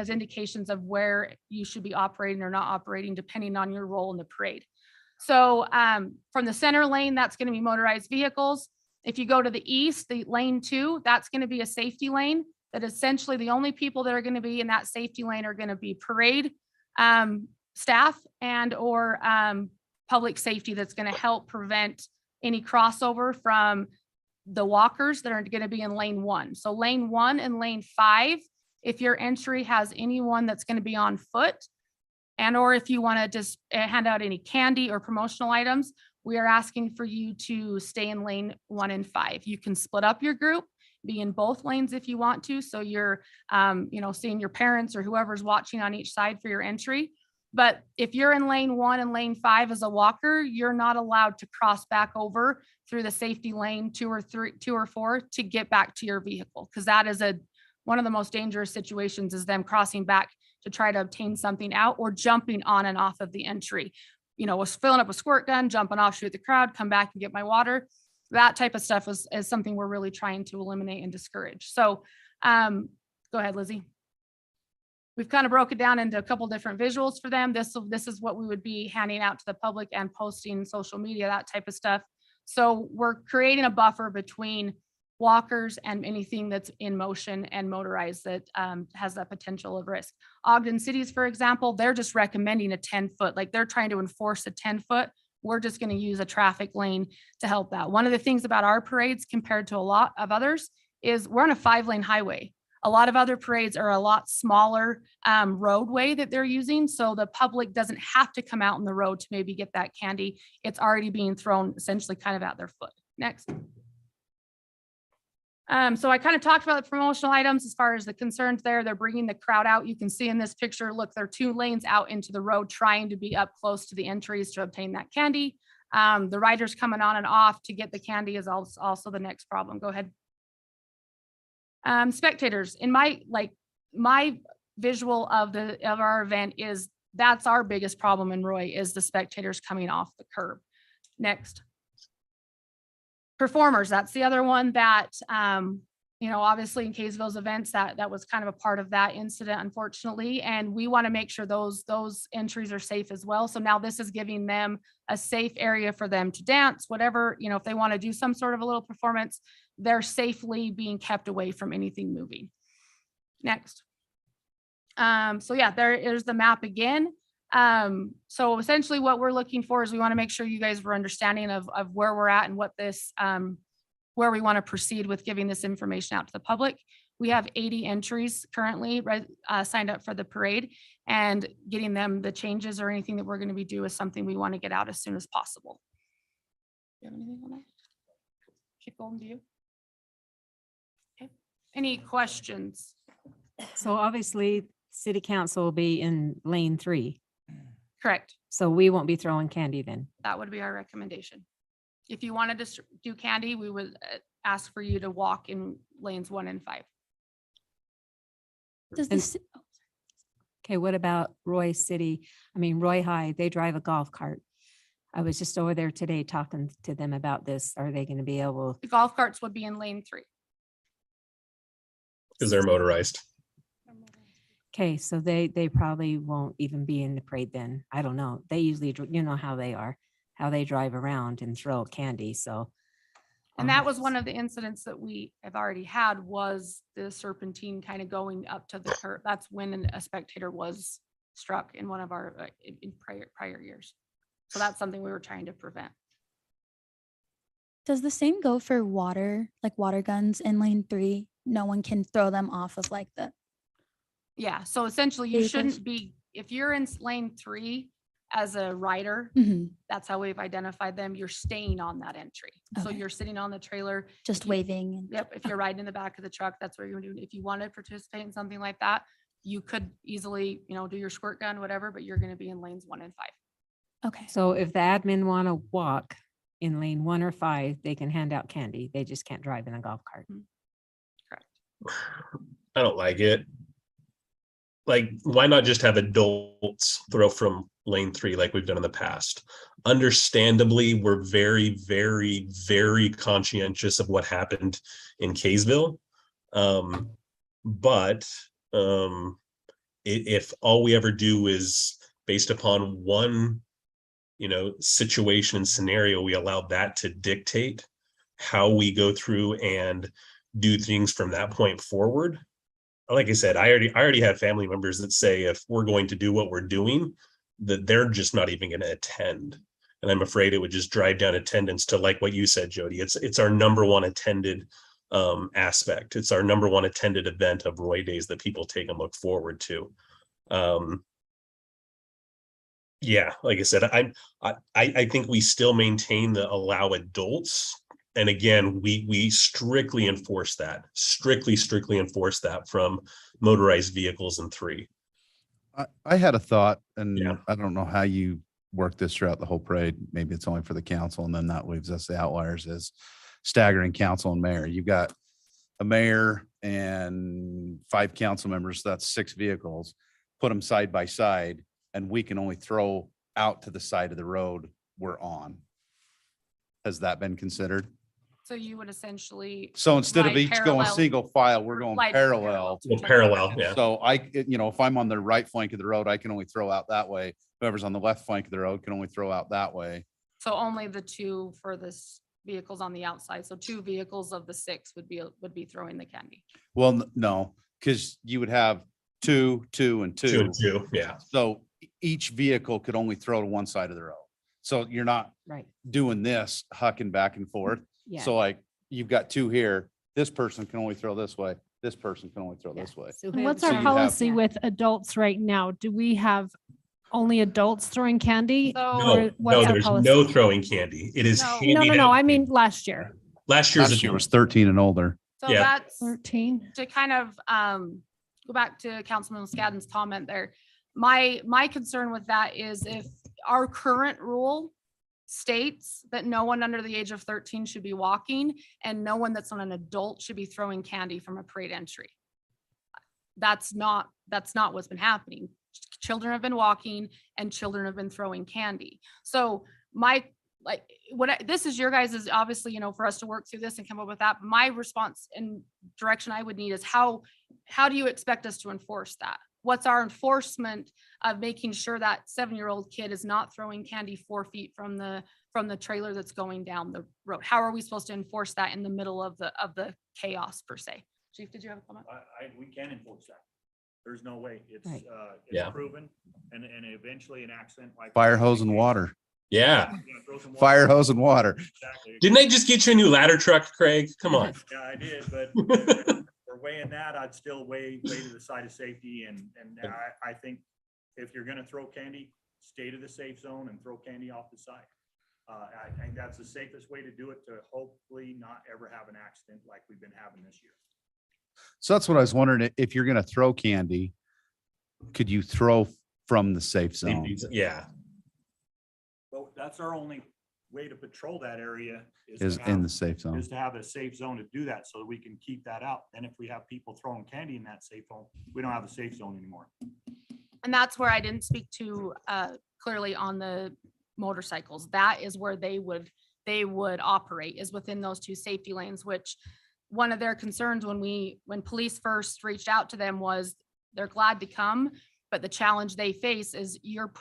indications of where you should be operating or not operating, depending on your role in the parade. So from the center lane, that's going to be motorized vehicles. If you go to the east, the lane 2, that's going to be a safety lane. That essentially the only people that are going to be in that safety lane are going to be parade staff and or public safety that's going to help prevent any crossover from the walkers that are going to be in lane 1. So lane 1 and lane 5, if your entry has anyone that's going to be on foot, and or if you want to just hand out any candy or promotional items, we are asking for you to stay in lane 1 and 5. You can split up your group, be in both lanes if you want to. So you're, seeing your parents or whoever's watching on each side for your entry. But if you're in lane 1 and lane 5 as a walker, you're not allowed to cross back over through the safety lane 2 or 4 to get back to your vehicle. Because that is one of the most dangerous situations, is them crossing back to try to obtain something out or jumping on and off of the entry. Was filling up a squirt gun, jumping off, shoot the crowd, come back and get my water. That type of stuff is something we're really trying to eliminate and discourage. So go ahead, Lizzie. We've kind of broke it down into a couple different visuals for them. This is what we would be handing out to the public and posting social media, that type of stuff. So we're creating a buffer between walkers and anything that's in motion and motorized that has that potential of risk. Ogden Cities, for example, they're just recommending a 10-foot, like they're trying to enforce a 10-foot. We're just going to use a traffic lane to help that. One of the things about our parades compared to a lot of others is we're on a 5-lane highway. A lot of other parades are a lot smaller roadway that they're using. So the public doesn't have to come out on the road to maybe get that candy. It's already being thrown essentially kind of at their foot. Next. So I kind of talked about the promotional items as far as the concerns there. They're bringing the crowd out. You can see in this picture, look, there are 2 lanes out into the road trying to be up close to the entries to obtain that candy. The riders coming on and off to get the candy is also the next problem. Go ahead. Spectators, in my visual of our event is that's our biggest problem in Roy is the spectators coming off the curb. Next. Performers, that's the other one that, obviously in Kaysville's events, that was kind of a part of that incident, unfortunately. And we want to make sure those entries are safe as well. So now this is giving them a safe area for them to dance, whatever, if they want to do some sort of a little performance, they're safely being kept away from anything moving. Next. So yeah, there is the map again. So essentially what we're looking for is we want to make sure you guys were understanding of where we're at and what this, where we want to proceed with giving this information out to the public. We have 80 entries currently signed up for the parade, and getting them the changes or anything that we're going to be doing is something we want to get out as soon as possible. Do you have anything on that? Keep going to you. Okay. Any questions? So obviously city council will be in lane 3. Correct. So we won't be throwing candy then. That would be our recommendation. If you wanted to do candy, we would ask for you to walk in lanes 1 and 5. Does this, Okay, what about Roy High? They drive a golf cart. I was just over there today talking to them about this. Are they going to be able? The golf carts would be in lane 3. Because they're motorized. Okay, so they probably won't even be in the parade then. I don't know. They usually, how they are, how they drive around and throw candy. So. And that was one of the incidents that we have already had, was the serpentine kind of going up to the curb. That's when a spectator was struck in one of our in prior years. So that's something we were trying to prevent. does the same go for water, like water guns in lane 3? No one can throw them off of like the. Yeah, so essentially you Vehicles. shouldn't be, if you're in lane 3 as a rider, Mhm. that's how we've identified them. You're staying on that entry. So Okay. you're sitting on the trailer. Just If you- waving. And, Yep, if you're riding in the back of the truck, that's what you're doing. If you want to participate in something like that, you could easily, do your squirt gun, whatever, but you're going to be in lanes 1 and 5. Okay. So if the admin want to walk in lane 1 or 5, they can hand out candy. They just can't drive in a golf cart. Correct. I don't like it. Like, why not just have adults throw from lane 3 like we've done in the past? Understandably, we're very, very, very conscientious of what happened in Kaysville. But if all we ever do is based upon one, situation and scenario, we allow that to dictate how we go through and do things from that point forward. Like I said, I already have family members that say if we're going to do what we're doing, that they're just not even going to attend. And I'm afraid it would just drive down attendance to, like what you said, Jody. It's our number one attended aspect. It's our number one attended event of Roy Days that people take and look forward to. Yeah, like I said, I think we still maintain the allow adults. And again, we strictly enforce that, strictly enforce that from motorized vehicles in 3. I had a thought, and Yeah. I don't know how you work this throughout the whole parade. Maybe it's only for the council, and then that leaves us the outliers is staggering council and mayor. You've got a mayor and 5 council members. That's 6 vehicles. Put them side by side, and we can only throw out to the side of the road we're on. Has that been considered? So you would essentially. So instead of ride each going parallel- single file, we're going ride parallel. to each other. Parallel, yeah. So if I'm on the right flank of the road, I can only throw out that way. Whoever's on the left flank of the road can only throw out that way. So only the 2 for this vehicles on the outside. So 2 vehicles of the 6 would be throwing the candy. Well, no, because you would have 2, 2, and 2. 2 and 2, yeah. So each vehicle could only throw to one side of the road. So you're not Right. doing this hucking back and forth. Yeah. So like you've got 2 here. This person can only throw this way. This person can only throw Yeah. this way. So And what's So our you have- policy Yeah. with adults right now? Do we have only adults throwing candy? So Or No, what's our there's policy? no throwing candy. It is No. handing No, out I mean candy. last year, last year's Last year was 13 and older. So Yeah. that's 13. to kind of go back to Councilman Scadden's comment there. My concern with that is if our current rule states that no one under the age of 13 should be walking and no one that's not an adult should be throwing candy from a parade entry. That's not what's been happening. Children have been walking and children have been throwing candy. So this is your guys' is obviously, for us to work through this and come up with that. But my response and direction I would need is how do you expect us to enforce that? What's our enforcement of making sure that 7-year-old kid is not throwing candy 4 feet from the trailer that's going down the road? How are we supposed to enforce that in the middle of the chaos per se? Chief, did you have a comment? We can enforce that. There's no way. It's, Right. Yeah. proven and eventually an accident like. Fire hose and water. Yeah. Throw some water. Fire hose and water. Exactly. Didn't I just get you a new ladder truck, Craig? Come on. Yeah, I did, but for weighing that, I'd still weigh to the side of safety and I think if you're gonna throw candy, stay to the safe zone and throw candy off the side. I think that's the safest way to do it to hopefully not ever have an accident like we've been having this year. So that's what I was wondering. If you're going to throw candy, could you throw from the safe zone? Yeah. But that's our only way to patrol that area Is in the safe zone. is to have a safe zone to do that so that we can keep that out. And if we have people throwing candy in that safe zone, we don't have a safe zone anymore. And that's where I didn't speak to clearly on the motorcycles. That is where they would operate, is within those 2 safety lanes, which one of their concerns when police first reached out to them was they're glad to come, but the challenge they face is you're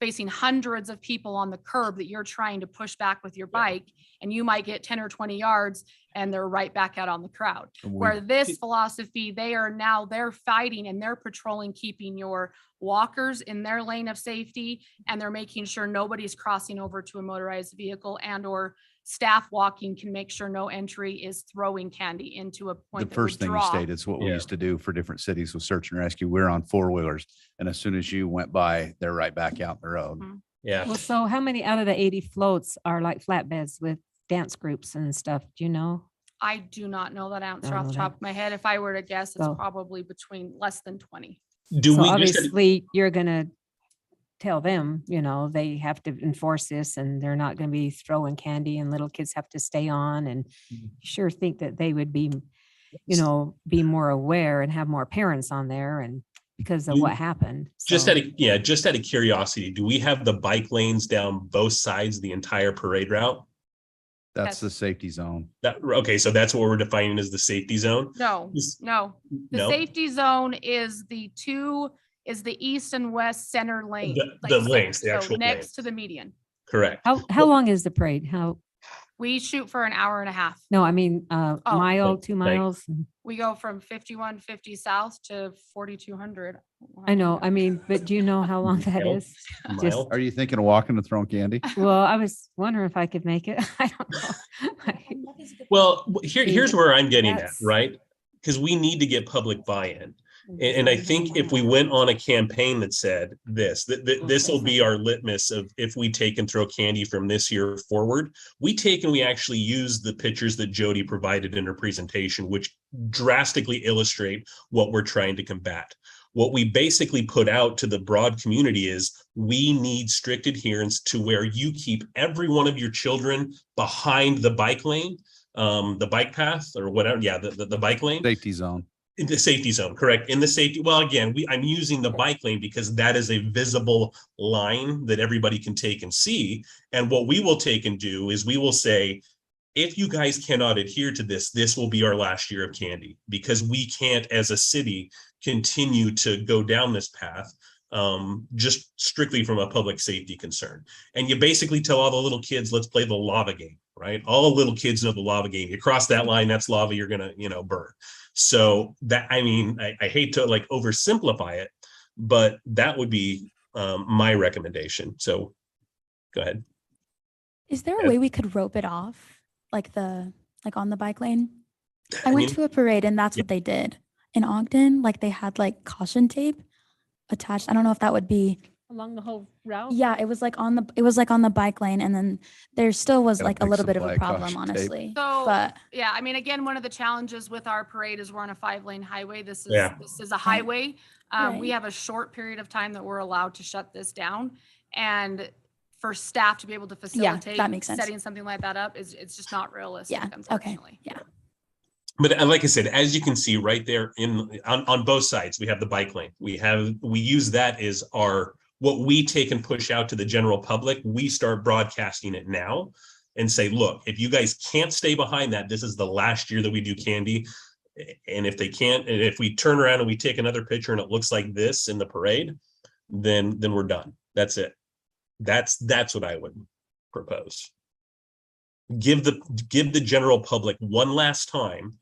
facing hundreds of people on the curb that you're trying to push back with your bike, and you might get 10 or 20 yards and they're right back out on the crowd. Where this philosophy, they're fighting and they're patrolling, keeping your walkers in their lane of safety, and they're making sure nobody's crossing over to a motorized vehicle, and or staff walking can make sure no entry is throwing candy into a The point that first would thing you draw. stated is what we Yeah. used to do for different cities with search and rescue. We're on 4-wheelers. And as soon as you went by, they're right back out the road. Mhm. Yeah. Well, so how many out of the 80 floats are like flatbeds with dance groups and stuff? Do you know? I do not know that answer Don't off the know top that. of my head. If I were to guess, it's So- probably between less than 20. Do So we just, obviously you're gonna tell them, they have to enforce this and they're not gonna be throwing candy and little kids have to stay on and Mhm. sure think that they would be, be more aware and have more parents on there and because of Do- what happened. just So- just out of curiosity, do we have the bike lanes down both sides of the entire parade route? That's the Yes. safety zone. Okay, so that's what we're defining as the safety zone? No, Is- no. The No? safety zone is the east and west center lane. The like lanes, the so actual next to lanes. the median. Correct. How long is the parade? We shoot for an hour and a half. No, I mean, mile, 2 Like- miles. We go from 5150 south to 4200. I know, I mean, but do you know how long that Mile? is? Mile? Just- Are you thinking of walking and throwing candy? Well, I was wondering if I could make it. I don't know. Well, here's where I'm getting at, That's- right? Because we need to get public buy-in. And I think if we went on a campaign that said this will be our litmus of if we take and throw candy from this year forward, we actually use the pictures that Jody provided in her presentation, which drastically illustrate what we're trying to combat. What we basically put out to the broad community is we need strict adherence to where you keep every one of your children behind the bike lane, the bike path or whatever. Yeah, the bike lane. Safety zone. In the safety zone, correct. In the safety, well, again, I'm using the bike lane because that is a visible line that everybody can take and see. And what we will take and do is we will say, if you guys cannot adhere to this, this will be our last year of candy because we can't, as a city, continue to go down this path just strictly from a public safety concern. And you basically tell all the little kids, let's play the lava game, right? All the little kids know the lava game. You cross that line, that's lava, you're gonna, burn. So that, I hate to like oversimplify it, but that would be my recommendation. So go ahead. Is there a Yeah. way we could rope it off, like on the bike lane? I I went mean- to a parade and that's what they did in Ogden. Like they had like caution tape attached. I don't know if that would be. Along the whole route? Yeah, it was like on the bike lane, and then there still was Gotta like a big little bit of a supply of problem, caution tape. honestly. So, But yeah, I mean, again, one of the challenges with our parade is we're on a 5-lane highway. This is Yeah. a highway. We Right. have a short period of time that we're allowed to shut this down. And for staff to be able to facilitate makes sense. setting something like that up it's just not realistic, yeah, okay, unfortunately. yeah. But like I said, as you can see right there on both sides, we have the bike lane. We use that as what we take and push out to the general public. We start broadcasting it now and say, look, if you guys can't stay behind that, this is the last year that we do candy. And if they can't, and if we turn around and we take another picture and it looks like this in the parade, then we're done. That's it. That's what I would propose. Give the general public one last time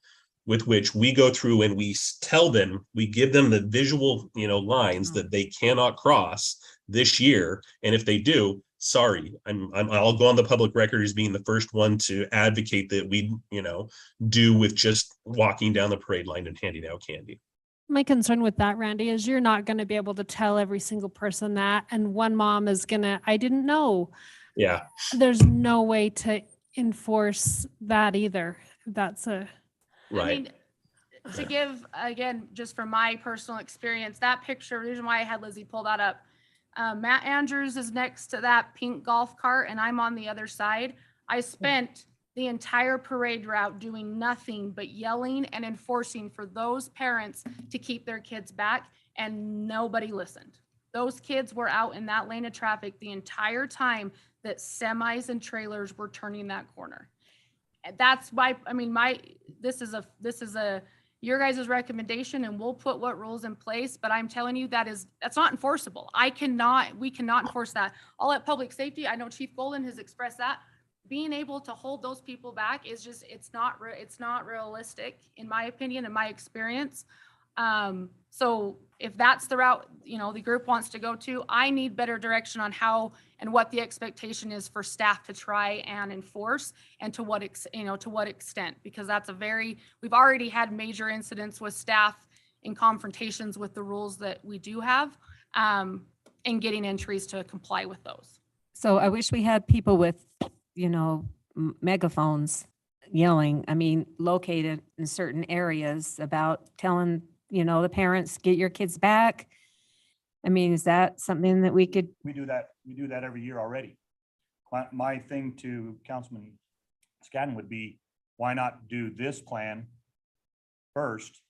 with which we go through and we tell them, we give them the visual, lines that they cannot cross this year. And if they do, sorry, I'll go on the public record as being the first one to advocate that we, do with just walking down the parade line and handing out candy. My concern with that, Randy, is you're not going to be able to tell every single person that. And one mom is I didn't know. Yeah. There's no way to enforce that either. That's Right. I mean, to give, again, just from my personal experience, that picture, the reason why I had Lizzie pull that up, Matt Andrews is next to that pink golf cart and I'm on the other side. I spent the entire parade route doing nothing but yelling and enforcing for those parents to keep their kids back, and nobody listened. Those kids were out in that lane of traffic the entire time that semis and trailers were turning that corner. And that's why, this is a your guys' recommendation, and we'll put what rules in place, but I'm telling you that's not enforceable. We cannot enforce that. All at public safety, I know Chief Golden has expressed that. Being able to hold those people back is just, it's not realistic, in my opinion, in my experience. So if that's the route, the group wants to go to, I need better direction on how and what the expectation is for staff to try and enforce, and to what extent, because we've already had major incidents with staff in confrontations with the rules that we do have, and getting entries to comply with those. So I wish we had people with, megaphones yelling, I mean, located in certain areas about telling, the parents, get your kids back. I mean, is that something that we could, We do that every year already. My thing to Councilman Scadden would be, why not do this plan first?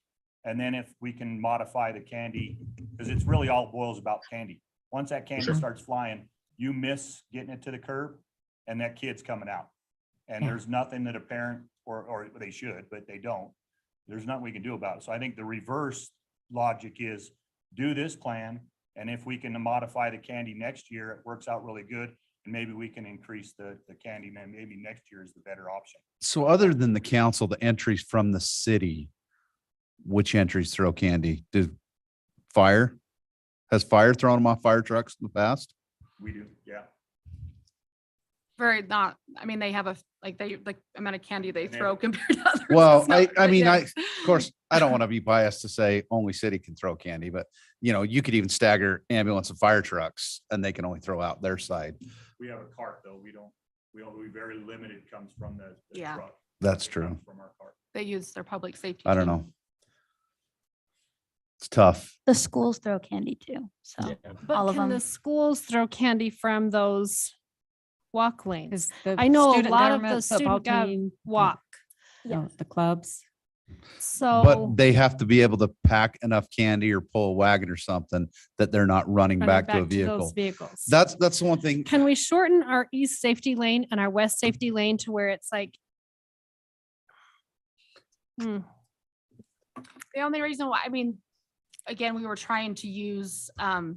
And then if we can modify the candy, because it's really all boils about candy. Once that candy Sure. starts flying, you miss getting it to the curb and that kid's coming out. And Yeah. there's nothing that a parent, or they should, but they don't. There's nothing we can do about it. So I think the reverse logic is do this plan. And if we can modify the candy next year, it works out really good. And maybe we can increase the candy, man. Maybe next year is the better option. So other than the council, the entries from the city, which entries throw candy? Has fire thrown them off fire trucks in the past? We do, yeah. They have the amount of candy they And throw then- compared to others. Well, It's not- but yeah. of course, I don't want to be biased to say only city can throw candy, but you could even stagger ambulance and fire trucks and they can only throw out their side. We have a cart though. We very limited comes from the Yeah. truck. That's It true. comes From our cart. They use their public safety. I don't team. know. It's tough. The schools throw candy too, so. Yeah. all But of can the them. schools throw candy from those walk lanes? is the I know a student lot of government the student football gov team, walk. the clubs? So. But they have to be able to pack enough candy or pull a wagon or something that they're not running running back to a those vehicle. Vehicles. That's the one thing. Can we shorten our east safety lane and our west safety lane to where it's like? The only reason why, again, we were trying to use The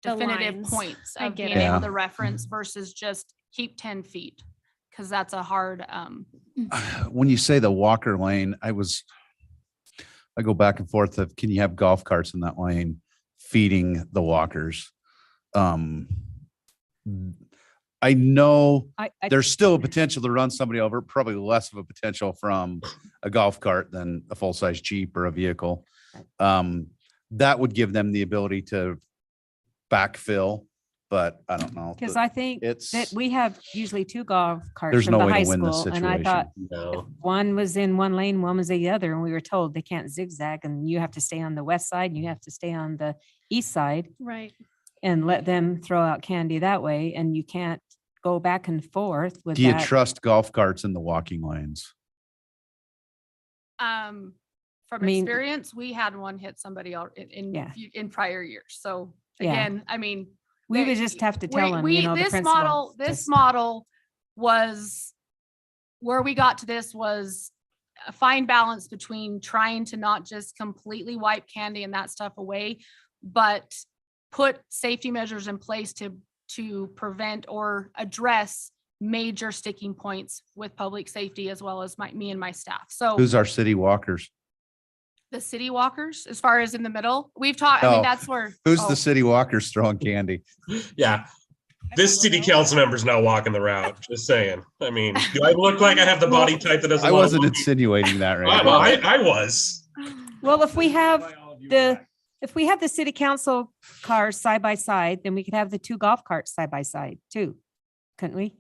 definitive lines. points I of get being it. able Yeah. to reference versus just keep 10 feet. Cause that's a hard, When you say the Walker lane, I go back and forth of, can you have golf carts in that lane feeding the walkers? I know I there's still a potential to run somebody over, probably less of a potential from a golf cart than a full-size Jeep or a vehicle. That would give them the ability to backfill, but I don't know. Because I think It's, that we have usually two golf carts there's from no the way high to win this school. And I thought situation. if No. one was in one lane, one was the other, and we were told they can't zigzag and you have to stay on the west side and you have to stay on the east side Right. and let them throw out candy that way. And you can't go back and forth with Do you that. trust golf carts in the walking lanes? from mean- experience, we had one hit somebody Yeah. in prior years. So Yeah. again, We would they- just have to we- tell them, we- the this principal. model, this model was where we got to this was a fine balance between trying to not just completely wipe candy and that stuff away, but put safety measures in place to prevent or address major sticking points with public safety as well as me and my staff. So Who's our city walkers? the city walkers, as far as in the middle, we've talked, No. that's where. Who's oh, the city walkers throwing candy? Yeah. This city council member's now walking the route, just saying. Do I look like I have the body type that doesn't? I wanna wasn't walk? insinuating that right Well, now. I was. Well, if we have the city council cars side by side, then we could have the two golf carts side by side too. Couldn't we?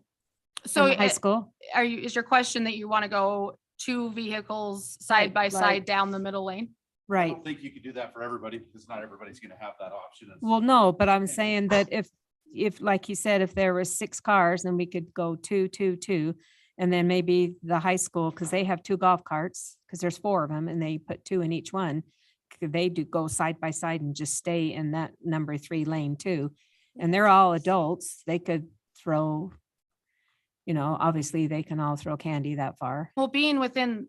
So From the high uh, school? is your question that you want to go two vehicles side by Right, side like- down the middle lane? Right. think you could do that for everybody because not everybody's going to have that option. Well, no, but I'm saying that if, like you said, if there was 6 cars, then we could go 2, 2, 2. And then maybe the high school, because they have 2 golf carts, because there's 4 of them and they put 2 in each one. Could they do go side by side and just stay in that number 3 lane too? And they're all adults. They could throw, obviously they can all throw candy that far. Well, being within,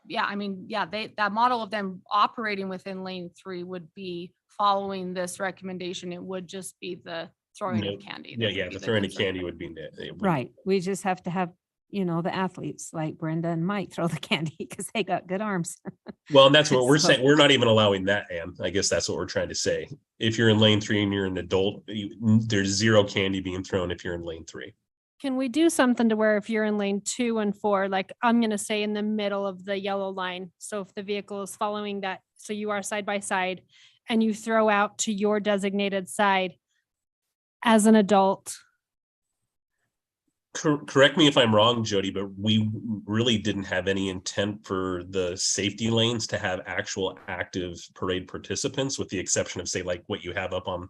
that model of them operating within lane 3 would be following this recommendation. It would just be the throwing No. of candy. Yeah, that yeah. would be The the throwing of concern. candy would be. Right. We just have to have, the athletes like Brenda and Mike throw the candy because they got good arms. Well, and that's what we're So- saying. We're not even allowing that, Ann. I guess that's what we're trying to say. If you're in lane 3 and you're an adult, there's 0 candy being thrown if you're in lane 3. Can we do something to where if you're in lane 2 and 4, like I'm gonna say in the middle of the yellow line, so if the vehicle is following that, so you are side by side and you throw out to your designated side as an adult, Correct me if I'm wrong, Jody, but we really didn't have any intent for the safety lanes to have actual active parade participants, with the exception of, say, like what you have up on.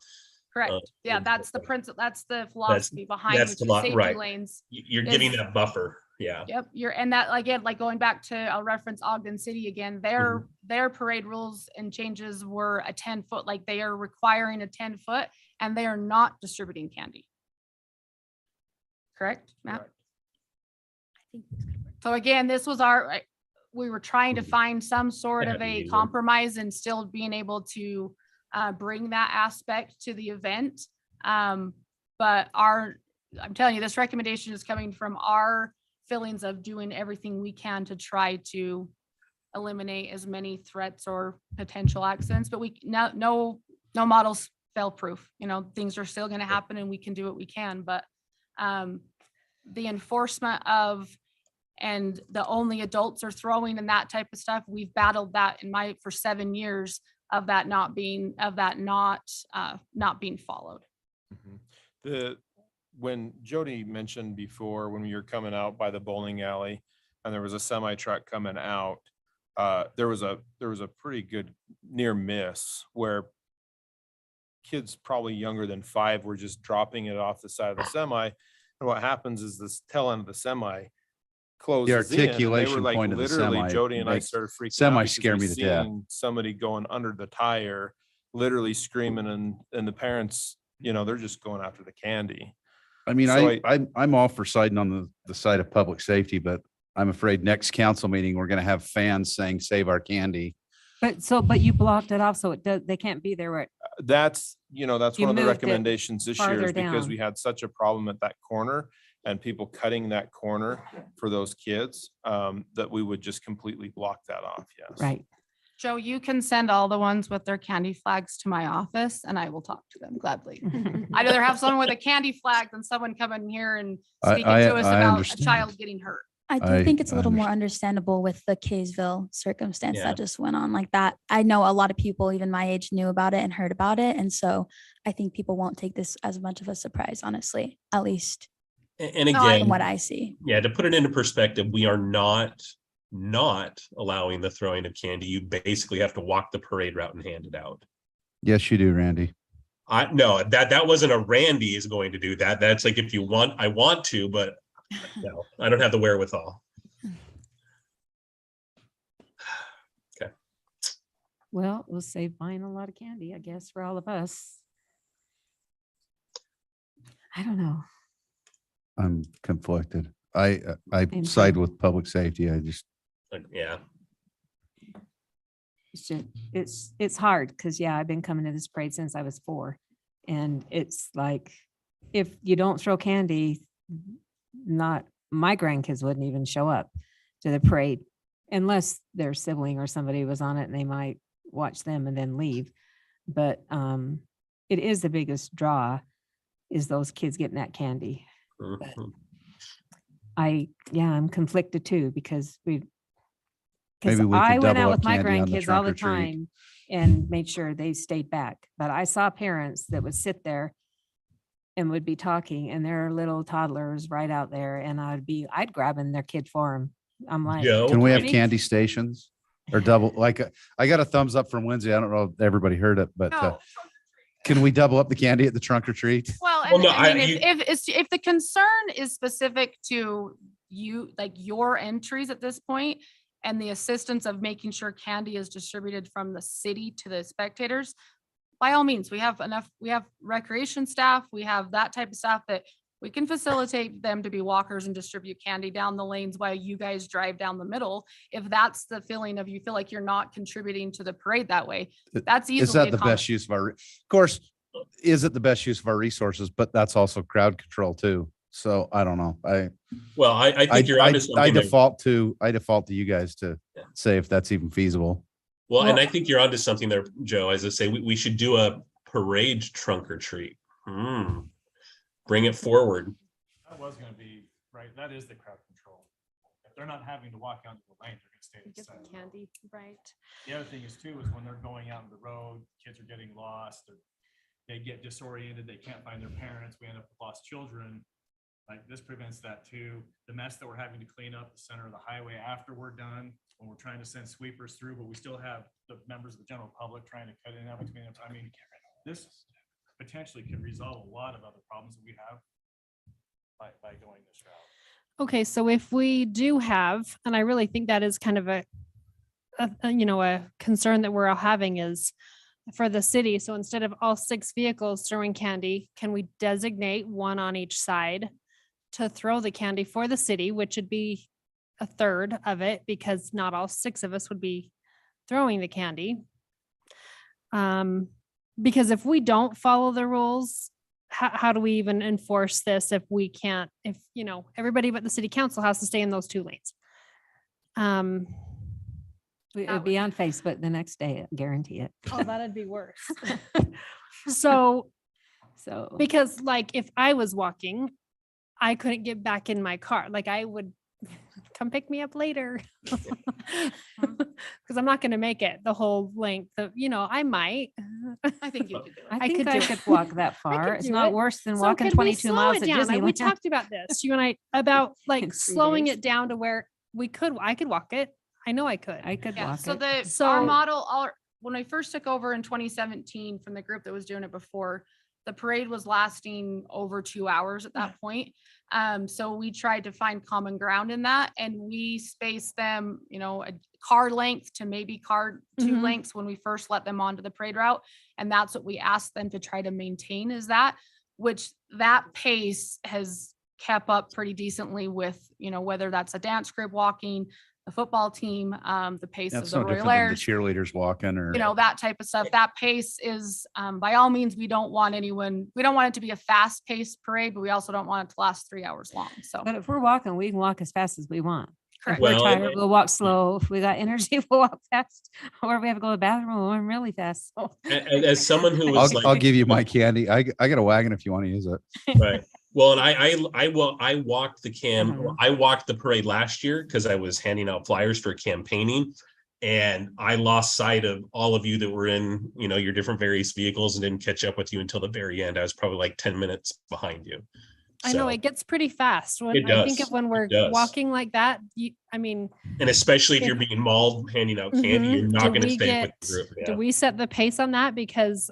Correct. Yeah, in- that's the principle. That's the philosophy behind that's the the lot, two safety right. lanes. You're giving is- that buffer. Yeah. Yep, and that, again, like going back to, I'll reference Ogden City again, their parade rules and changes were a 10-foot, like they are requiring a 10-foot, and they are not distributing candy. Correct, Matt? So again, this was we were trying to find some sort of a compromise and still being able to bring that aspect to the event. But I'm telling you, this recommendation is coming from our feelings of doing everything we can to try to eliminate as many threats or potential accidents, but no models fail proof. Things are still going to happen and we can do what we can, but the enforcement of, and the only adults are throwing and that type of stuff, we've battled that for 7 years of that not being followed. When Jody mentioned before, when we were coming out by the bowling alley and there was a semi truck coming out, there was a pretty good near miss where kids probably younger than 5 were just dropping it off the side of the semi. And what happens is this tail end of the semi closes in, and they were articulation like, point of the literally, semi Jody and I makes started freaking out. semi because scare we me to death. seen somebody going under the tire, literally screaming, and the parents, they're just going after the candy. I mean, So I'm all for siding on the side of public safety, but I'm afraid next council meeting, we're going to have fans saying, save our candy. But you blocked it off, so they can't be there. Where That's You one of the moved it recommendations this year, is farther because down. we had such a problem at that corner and people cutting that corner for those kids, that we would just completely block that off. Yes. Right. Joe, you can send all the ones with their candy flags to my office and I will talk to them gladly. I'd rather have someone with a candy flag than someone coming here and speaking to us I about a understand. child getting hurt. I do think it's a I little more understandable with the Kaysville circumstance Yeah. that just went on like that. I know a lot of people, even my age, knew about it and heard about it. And so I think people won't take this as much of a surprise, honestly, at least And No, I- again, from what I see. yeah, to put it into perspective, we are not allowing the throwing of candy. You basically have to walk the parade route and hand it out. Yes, you do, Randy. No, that wasn't a Randy is going to do that. That's like, if you want, I want to, but no, I don't have the wherewithal. Okay. Well, we'll save buying a lot of candy, I guess, for all of us. I don't know. I'm conflicted. I Same side thing. with public safety. Yeah. It's hard because, yeah, I've been coming to this parade since I was 4. And it's like, if you don't throw candy, not my grandkids wouldn't even show up to the parade unless their sibling or somebody was on it and they might watch them and then leave. But it is the biggest draw, is those kids getting that candy. Mhm. I'm conflicted too, because Maybe we could I went double out up with my candy on the grandkids all trunk the or treat. time and made sure they stayed back. But I saw parents that would sit there and would be talking, and their little toddlers right out there, and I'd grab in their kid for them. I'm like, Joe, Can we have Maybe- candy stations or double? Like, I got a thumbs up from Lindsay. I don't know if everybody heard it, but No. can we double up the candy at the trunk or treat? Well, Well, and no, I I- mean, you- if the concern is specific to you, like your entries at this point, and the assistance of making sure candy is distributed from the city to the spectators, by all means, we have recreation staff, we have that type of staff that we can facilitate them to be walkers and distribute candy down the lanes while you guys drive down the middle. If that's the feeling of, you feel like you're not contributing to the parade that way, that's easily. Is that the best use of of course, is it the best use of our resources? But that's also crowd control too. So I don't know. Well, I think you're onto I something. there. default to you guys to say if that's even feasible. Well, and Well- I think you're onto something there, Joe. As I say, we should do a parade trunk or treat. Bring it forward. That was gonna be, right, that is the crowd control. If they're not having to walk onto the lane, they're gonna stay Get inside. the candy, right? The other thing is too, is when they're going out on the road, kids are getting lost, they get disoriented, they can't find their parents, we end up with lost children. Like this prevents that too. The mess that we're having to clean up the center of the highway after we're done, when we're trying to send sweepers through, but we still have the members of the general public trying to cut in and out between them. I mean, this potentially could resolve a lot of other problems that we have by going this route. Okay, so if we do have, and I really think that is kind of a concern that we're all having is for the city. So instead of all 6 vehicles throwing candy, can we designate one on each side to throw the candy for the city, which would be a third of it because not all 6 of us would be throwing the candy. Because if we don't follow the rules, how do we even enforce this if we can't, if, everybody but the city council has to stay in those 2 lanes? It would be on Facebook the next day, I guarantee it. Oh, that'd be worse. So because like if I was walking, I couldn't get back in my car. Like I would come pick me up later. Because I'm not going to make it the whole length of, I might. I think you could do it. I think I could walk that far. It's do not it. worse than So walking could we 22 slow miles it at down? We Disneyland. talked about this, you and I, about like In 3 slowing days. it down to where I could walk it. I know I could. I could Yeah, walk so it. our So- model, when I first took over in 2017 from the group that was doing it before, the parade was lasting over 2 hours at that point. So we tried to find common ground in that and we spaced them, a car length to maybe car 2 Mhm. lengths when we first let them onto the parade route. And that's what we asked them to try to maintain is that, which that pace has kept up pretty decently with, whether that's a dance group walking, the football team, the pace of That's the no Royal different than the Airs, cheerleaders walking or. that type of stuff. That pace is, by all means, we don't want it to be a fast paced parade, but we also don't want it to last 3 hours long. So, But if we're walking, we can walk as fast as we want. If correct. we're Well, tired, we'll walk slow. If we got energy, we'll walk fast. Or if we have to go to the bathroom, we'll run really fast. So As someone who was I'll give you my candy. I got a wagon if you want to use it. right. Well, and I walked the Uh-huh. I walked the parade last year because I was handing out flyers for campaigning. And I lost sight of all of you that were in, your different various vehicles and didn't catch up with you until the very end. I was probably like 10 minutes behind you. I know So, it gets pretty fast when It I think does. of when we're It does. walking like that. and especially if you're being mauled, handing out candy, Mhm. you're not Do going to we stay with get- the group. Do Yeah. we set the pace on that? Because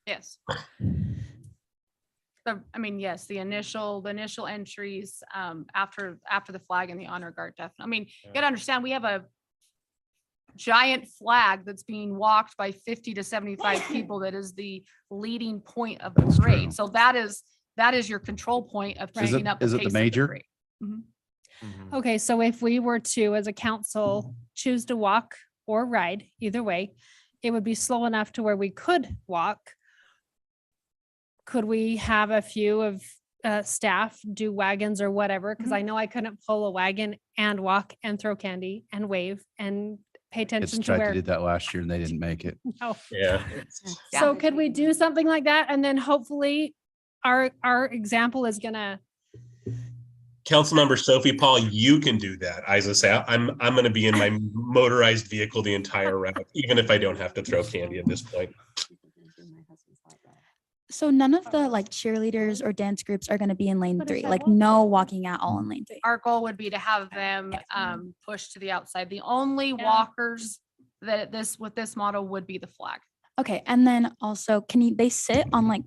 Yes. Yes, the initial entries, after the flag and the honor guard, definitely. You gotta understand, we have a giant flag that's being walked by 50 to 75 people. That is the leading point of the That's true. parade. So that is your control point of Is keeping it- up. is it the pace of major? parade. Mhm. okay, so if we were to, as a council, choose to walk or ride, either way, it would be slow enough to where we could walk. Could we have a few of staff do wagons or whatever? Because I know I couldn't pull a wagon and walk and throw candy and wave and pay It's attention to tried to where. do that last year and they didn't make it. No. Yeah. So could we do something like that? And then hopefully our example is gonna, Councilmember Sophie Paul, you can do that. As I say, I'm going to be in my motorized vehicle the entire route, even if I don't have to throw candy at this point. So none of the like cheerleaders or dance groups are going to be in lane But if 3, I like walk no walking at all in lane 3. Our goal would be to have them push to the outside. The only Yeah. walkers with this model would be the flag. Okay. And then also they sit on like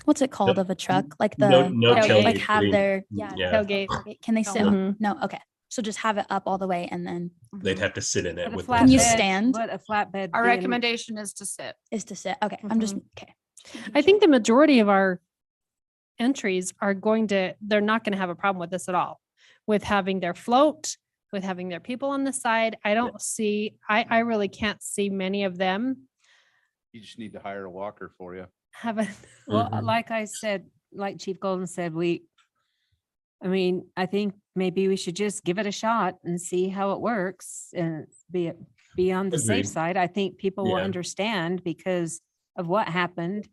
what's it called of a truck? Like the, No tailgate. like tailgate have green. their, Yeah. tailgate. can they sit No. on? No. Okay. So just have it up all the way and then They'd have to sit in it But a with. flatbed- Can you stand? But a flatbed. Our being- recommendation is to sit. is to sit. Okay. I'm just, okay. I think the majority of our entries they're not going to have a problem with this at all. With having their float, with having their people on the side. I really can't see many of them You just need to hire a walker for you. have a, Well, Mhm. like I said, like Chief Golden said, I think maybe we should just give it a shot and see how it works and be on the safe Agreed. side. I think people will Yeah. understand because of what happened.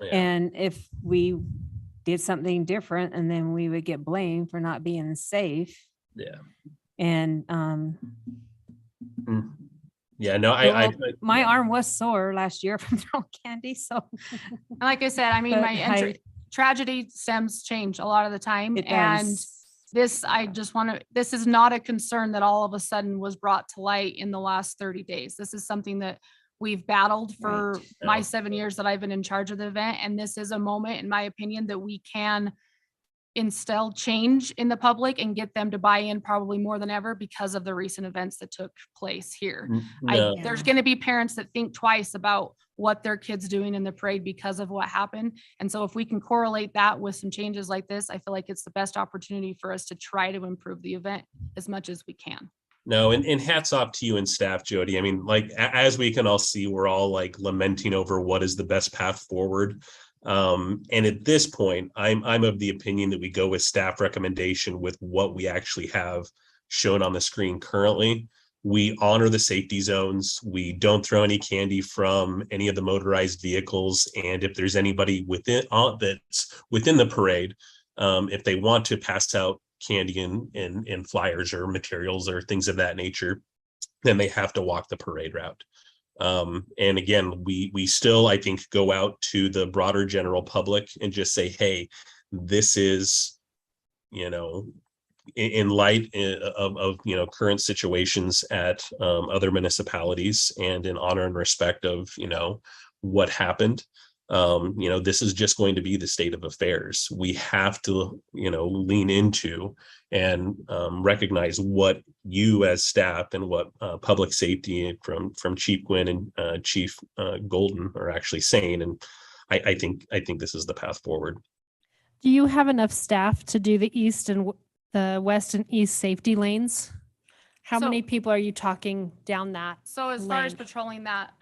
Yeah. And if we did something different and then we would get blamed for not being safe. Yeah. And Yeah, no, I my arm was sore last year from throwing candy. So And like I said, But my entry, tragedy stems change a lot of the time. It And does. this, I just want to, this is not a concern that all of a sudden was brought to light in the last 30 days. This is something that we've battled for my Yeah. 7 years that I've been in charge of the event. And this is a moment, in my opinion, that we can instill change in the public and get them to buy in probably more than ever because of the recent events that took place here. No, There's going to be parents that think twice about what their kids doing in the parade because of what happened. And so if we can correlate that with some changes like this, I feel like it's the best opportunity for us to try to improve the event as much as we can. no, and hats off to you and staff, Jody. I mean, like, as we can all see, we're all like lamenting over what is the best path forward. And at this point, I'm of the opinion that we go with staff recommendation with what we actually have shown on the screen currently. We honor the safety zones. We don't throw any candy from any of the motorized vehicles. And if there's anybody within that's within the parade, if they want to pass out candy and flyers or materials or things of that nature, then they have to walk the parade route. And again, we still, I think, go out to the broader general public and just say, hey, this is, in light of current situations at other municipalities and in honor and respect of, what happened. This is just going to be the state of affairs. We have to, lean into and recognize what you as staff and what public safety from Chief Gwynn and Chief Golden are actually saying. And I think this is the path forward. Do you have enough staff to do the east and the west and east safety lanes? How So- many people are you talking down that? So as far as lane? patrolling that,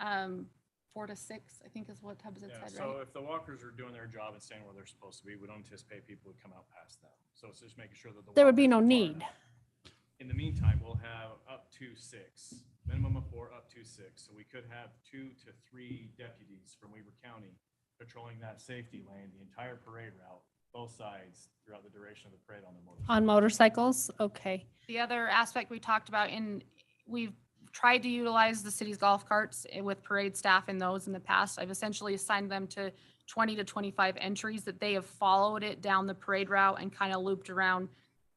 4 to 6, I think is what Tubbs had Yeah, said, so right? if the walkers are doing their job and staying where they're supposed to be, we don't anticipate people would come out past that. So it's just making sure that the There would be walkers no are far need. enough. In the meantime, we'll have up to 6, minimum of 4, up to 6. So we could have 2 to 3 deputies from Weaver County patrolling that safety lane, the entire parade route, both sides throughout the duration of the parade on the motorcycle. On motorcycles? Okay. The other aspect we talked about we've tried to utilize the city's golf carts with parade staff in those in the past. I've essentially assigned them to 20 to 25 entries that they have followed it down the parade route and kind of looped around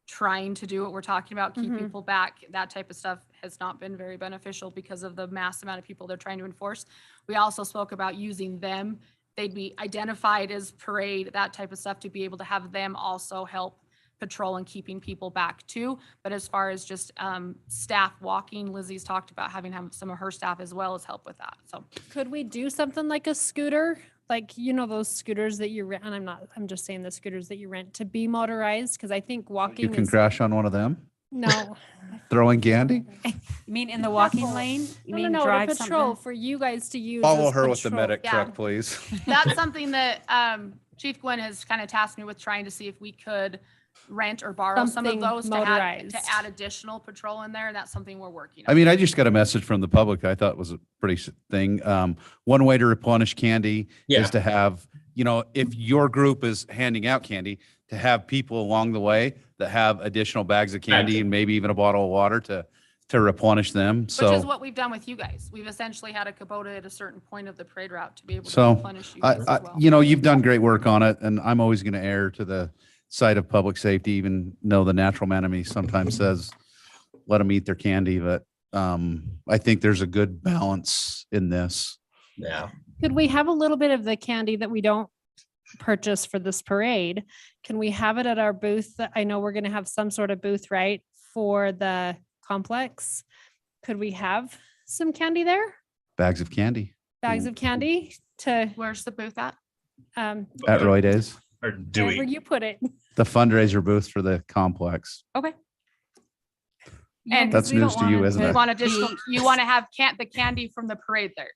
trying to do what we're talking about, keep Mhm. people back. That type of stuff has not been very beneficial because of the mass amount of people they're trying to enforce. We also spoke about using them. They'd be identified as parade, that type of stuff, to be able to have them also help patrol and keeping people back too. But as far as just staff walking, Lizzie's talked about having some of her staff as well as help with that. So Could we do something like a scooter? Like, those scooters that you rent, and I'm just saying the scooters that you rent to be motorized, because I think walking You can is- crash on one of them, No. throwing candy. You mean in the walking Careful. lane? You No, mean to drive patrol, something? for you guys to use. Follow as her with the patrol. medic Yeah. truck, please. that's something that Chief Gwen has kind of tasked me with, trying to see if we could rent or borrow some of Something those to motorized. add additional patrol in there. And that's something we're working I on. mean, I just got a message from the public that I thought was a pretty thing. One way to replenish candy Yeah. is to have, if your group is handing out candy, to have people along the way that have additional bags of candy and maybe even a bottle of water to replenish them. Which is So, what we've done with you guys. We've essentially had a Kubota at a certain point of the parade route to be able to So, replenish you guys as well. you've done great work on it, and I'm always going to err to the side of public safety, even though the natural man in me sometimes says, let them eat their candy. But I think there's a good balance in this. Yeah. Could we have a little bit of the candy that we don't purchase for this parade? Can we have it at our booth? I know we're going to have some sort of booth, right, for the complex. Could we have some candy there? Bags of candy Bags of candy to, Where's the booth at? at Roy Days, Or do wherever we? you put it. the fundraiser booth for the complex. Yeah, And 'cause That's we don't news to you, want it isn't You it? want additional, you want to have the candy from the parade there.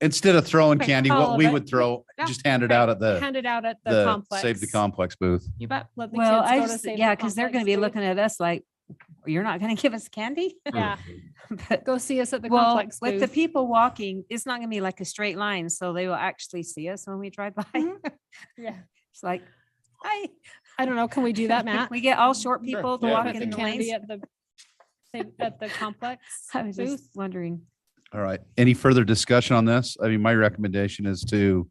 Instead of throwing Okay, candy, all what of we it. would throw, Yeah, just hand it okay. out at Hand it out at the complex. Save the complex booth. You bet. Let the Well, kids I go to just, Save the yeah, because they're going to be Complex booth. looking at us like, you're not going to give us candy? Yeah, But- go see us at the Well, complex with the booth. people walking, it's not going to be like a straight line, so they will actually see us when we drive by. Yeah. It's like, hi. I don't know. Can we do that, Matt? We get all short people to Yeah. walk Put in the the lanes. candy at the complex I was just booth. wondering. All right. Any further discussion on this? I mean, my recommendation is to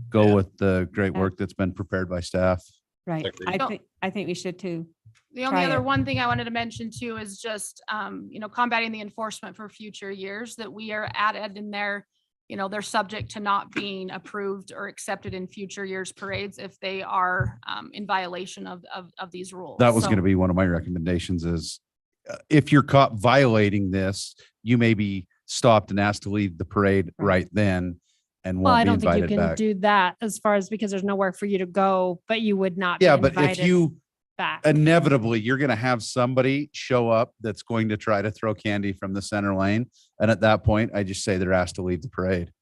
go Yeah. with the great Yeah. work that's been prepared by staff. Right. Agreed. I think we should too. The only Try other it. one thing I wanted to mention too is just, combating the enforcement for future years that we are added in there. They're subject to not being approved or accepted in future years parades if they are in violation of these rules. That was So- going to be one of my recommendations is if you're caught violating this, you may be stopped and asked to leave the parade Right. right then and Well, I won't be don't think you invited can back. do that as far as because there's nowhere for you to go, but you would not be Yeah, but if invited you back. inevitably, you're going to have somebody show up that's going to try to throw candy from the center lane. And at that point, I just say they're asked to leave the parade.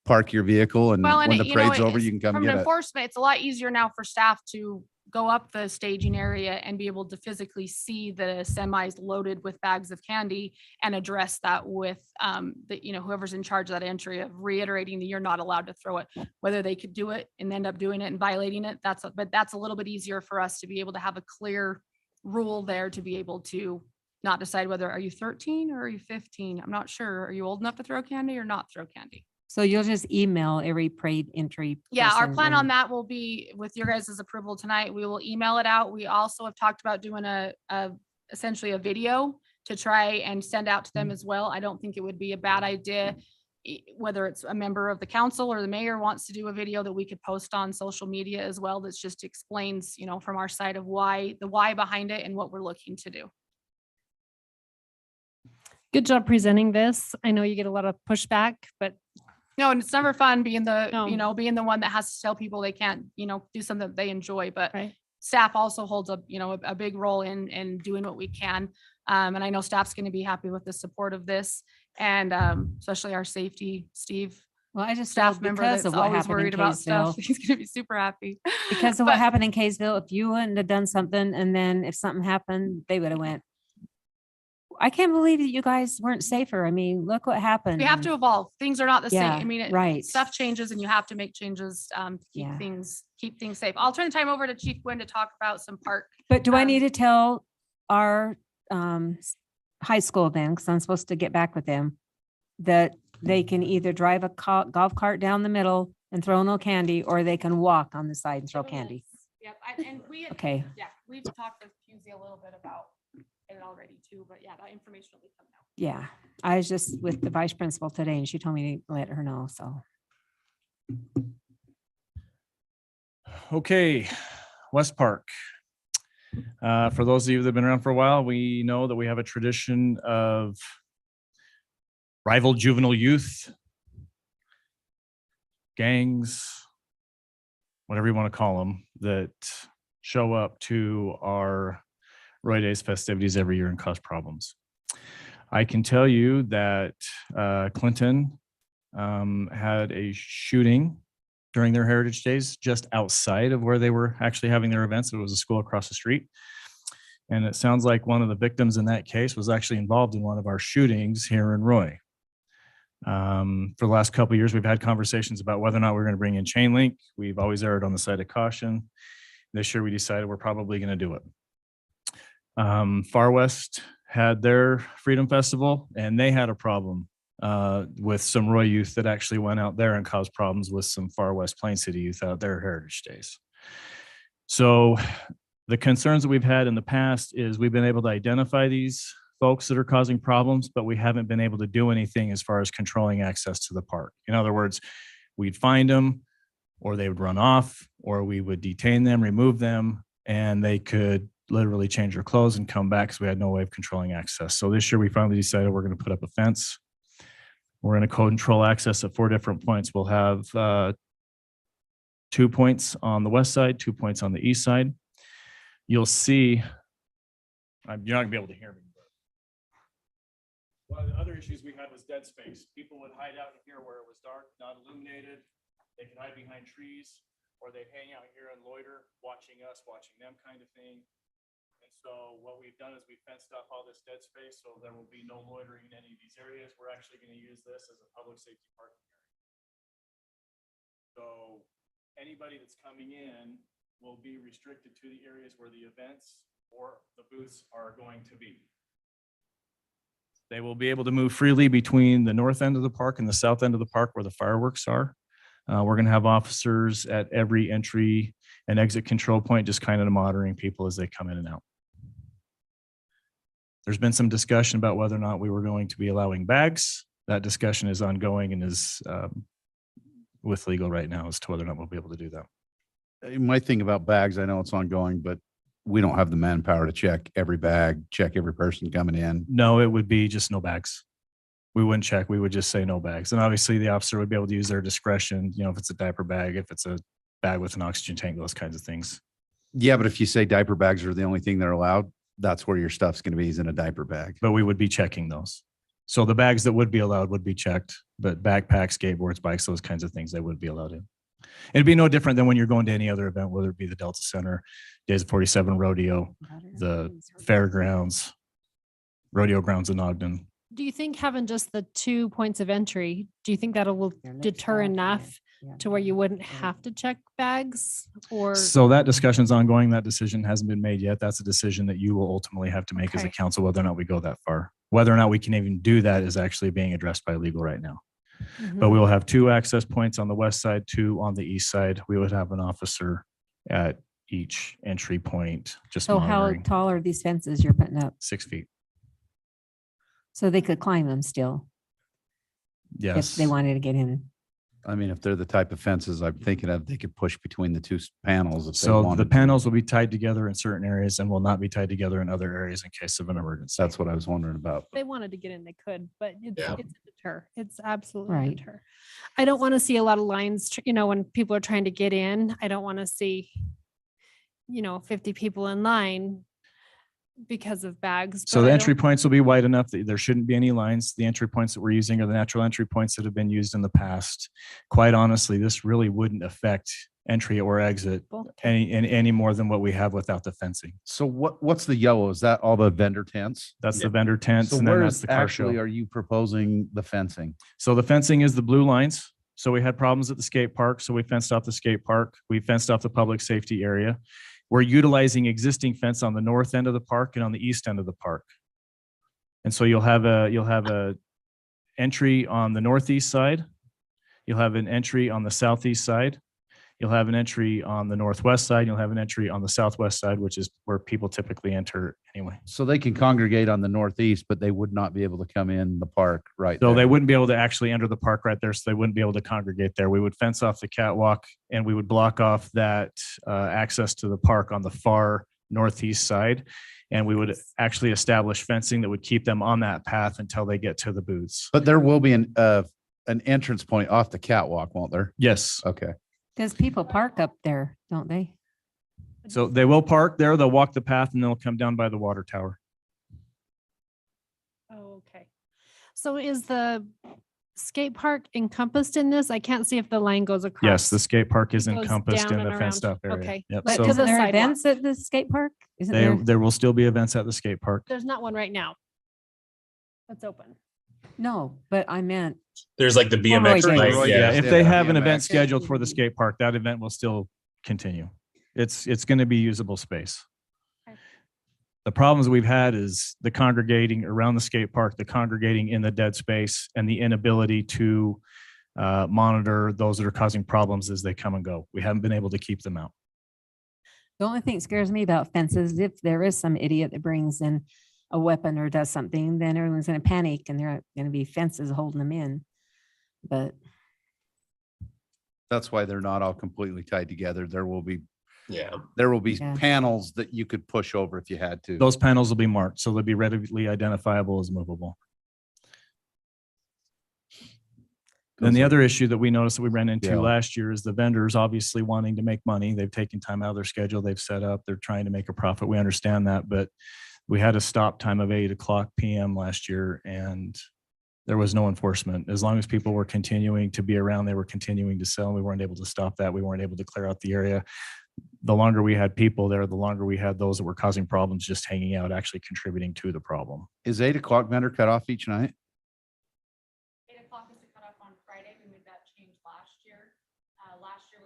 Park your vehicle and Well, and when it- the you know, parade's over, it's- you can come from get an it. enforcement, it's a lot easier now for staff to go up the staging area and be able to physically see the semis loaded with bags of candy and address that with whoever's in charge of that entry of reiterating that you're not allowed to throw it. Whether they could do it and end up doing it and violating it, that's a little bit easier for us to be able to have a clear rule there to be able to not decide whether are you 13 or are you 15? I'm not sure. Are you old enough to throw candy or not throw candy? So you'll just email every parade entry. Yeah, our person plan on and- that will be with your guys' approval tonight. We will email it out. We also have talked about doing essentially a video to try and send out to them as well. I don't think it would be a bad idea, whether it's a member of the council or the mayor wants to do a video that we could post on social media as well. That's just explains, from our side of the why behind it and what we're looking to do. Good job presenting this. I know you get a lot of pushback, but No, and it's never fun being No. being the one that has to tell people they can't, do something that they enjoy, but Right. staff also holds a big role in doing what we can. And I know staff's going to be happy with the support of this and especially our safety, Steve, Well, I just staff felt member because that's of what always happened in worried about stuff. Kaysville, He's going to be super happy. because of what But- happened in Kaysville, if you wouldn't have done something and then if something happened, they would have went. I can't believe that you guys weren't safer. I mean, look what happened. We have to evolve. Things are not the same. Yeah, I mean, right. stuff changes and you have to make changes to keep Yeah. keep things safe. I'll turn the time over to Chief Gwynn to talk about some park. But do I um, need to tell our high school then, because I'm supposed to get back with them, that they can either drive a golf cart down the middle and throw no candy, or they can walk on the side and throw candy? Yep, and we, Okay. yeah, we've talked with Pusey a little bit about it already too, but yeah, that information will be coming out. Yeah, I was just with the vice principal today and she told me to let her know, so. Okay, West Park. For those of you that have been around for a while, we know that we have a tradition of rival juvenile youth, gangs, whatever you want to call them, that show up to our Roy Days festivities every year and cause problems. I can tell you that Clinton had a shooting during their Heritage Days just outside of where they were actually having their events. It was a school across the street. And it sounds like one of the victims in that case was actually involved in one of our shootings here in Roy. For the last couple of years, we've had conversations about whether or not we're going to bring in chain link. We've always erred on the side of caution. This year we decided we're probably going to do it. Far West had their Freedom Festival and they had a problem with some Roy youth that actually went out there and caused problems with some Far West Plain City youth out there Heritage Days. So the concerns that we've had in the past is we've been able to identify these folks that are causing problems, but we haven't been able to do anything as far as controlling access to the park. In other words, we'd find them or they would run off or we would detain them, remove them, and they could literally change their clothes and come back because we had no way of controlling access. So this year we finally decided we're going to put up a fence. We're going to control access at 4 different points. We'll have 2 points on the west side, 2 points on the east side. You'll see, you're not going to be able to hear me. But one of the other issues we had was dead space. People would hide out in here where it was dark, not illuminated. They could hide behind trees, or they'd hang out here and loiter, watching us, watching them kind of thing. And so what we've done is we fenced off all this dead space, so there will be no loitering in any of these areas. We're actually going to use this as a public safety parking area. So anybody that's coming in will be restricted to the areas where the events or the booths are going to be. They will be able to move freely between the north end of the park and the south end of the park where the fireworks are. We're going to have officers at every entry and exit control point, just kind of monitoring people as they come in and out. There's been some discussion about whether or not we were going to be allowing bags. That discussion is ongoing and is with legal right now as to whether or not we'll be able to do that. My thing about bags, I know it's ongoing, but we don't have the manpower to check every bag, check every person coming in. No, it would be just no bags. We wouldn't check. We would just say no bags. And obviously the officer would be able to use their discretion, you know, if it's a diaper bag, if it's a bag with an oxygen tank, those kinds of things. Yeah, but if you say diaper bags are the only thing they're allowed, that's where your stuff's going to be, is in a diaper bag. But we would be checking those. So the bags that would be allowed would be checked, but backpacks, skateboards, bikes, those kinds of things, they would be allowed in. It'd be no different than when you're going to any other event, whether it be the Delta Center, Days of 47 Rodeo, the fairgrounds, rodeo grounds in Ogden. Do you think having just the 2 points of entry, do you think that'll will deter enough to where you wouldn't have to check bags? Or So that discussion's ongoing. That decision hasn't been made yet. That's a decision that you will ultimately have to make as a Okay. council, whether or not we go that far. Whether or not we can even do that is actually being addressed by legal right now. But we will have 2 access points on the west side, 2 on the east side. We would have an officer at each entry point, just So how monitoring tall are these fences you're putting up? 6 feet. So they could climb them still if Yes. they wanted to get in. I mean, if they're the type of fences I'm thinking of, they could push between the 2 panels. If they So the wanted to. panels will be tied together in certain areas and will not be tied together in other areas in case of an emergency. That's what I was wondering about. if they wanted to get in, they could, but Yeah. it's a deter. It's absolutely a Right. deter. I don't want to see a lot of lines, you know, when people are trying to get in. I don't want to see, 50 people in line because of bags. So but the I entry don't- points will be wide enough that there shouldn't be any lines. The entry points that we're using are the natural entry points that have been used in the past. Quite honestly, this really wouldn't affect entry or exit any more than what we have without the fencing. So what's the yellow? Is that all the vendor tents? That's the vendor tents So and then where that's is the car actually show. are you proposing the fencing? So the fencing is the blue lines. So we had problems at the skate park. So we fenced off the skate park. We fenced off the public safety area. We're utilizing existing fence on the north end of the park and on the east end of the park. And so you'll have a entry on the northeast side. You'll have an entry on the southeast side. You'll have an entry on the northwest side. You'll have an entry on the southwest side, which is where people typically enter anyway. So they can congregate on the northeast, but they would not be able to come in the park right So there. they wouldn't be able to actually enter the park right there. So they wouldn't be able to congregate there. We would fence off the catwalk and we would block off that access to the park on the far northeast side. And we would actually establish fencing that would keep them on that path until they get to the booths. But there will be an entrance point off the catwalk, won't there? Yes. Okay. Because people park up there, don't they? So they will park there. They'll walk the path and they'll come down by the water tower. Oh, okay. So is the skate park encompassed in this? I can't see if the line goes across. Yes, the skate park is It goes encompassed down in the and fenced around. off area. Okay. Yep. But So to the Isn't there sidewalk. events at the skate park? Isn't there? there will still be events at the skate park. There's not one right now. That's open. No, but I meant, There's like the BMX. Roy night, days. Yeah, Yeah. if they Yeah. have an event BMX. scheduled for the skate park, that event will still continue. It's going to be usable space. Okay. The problems we've had is the congregating around the skate park, the congregating in the dead space, and the inability to monitor those that are causing problems as they come and go. We haven't been able to keep them out. the only thing that scares me about fences, if there is some idiot that brings in a weapon or does something, then everyone's gonna panic and there are gonna be fences holding them in. But That's why they're not all completely tied together. There will be Yeah. Yeah. panels that you could push over if you had to. Those panels will be marked, so they'll be readily identifiable as movable. Then the other issue that we noticed that we ran into Yeah. last year is the vendors obviously wanting to make money. They've taken time out of their schedule. They've set up, they're trying to make a profit. We understand that, but we had a stop time of 8:00 PM last year and there was no enforcement. As long as people were continuing to be around, they were continuing to sell. We weren't able to stop that. We weren't able to clear out the area. The longer we had people there, the longer we had those that were causing problems, just hanging out, actually contributing to the problem. Is 8:00 vendor cut off each night? 8:00 is the cutoff on Friday. We made that change last year. Last year,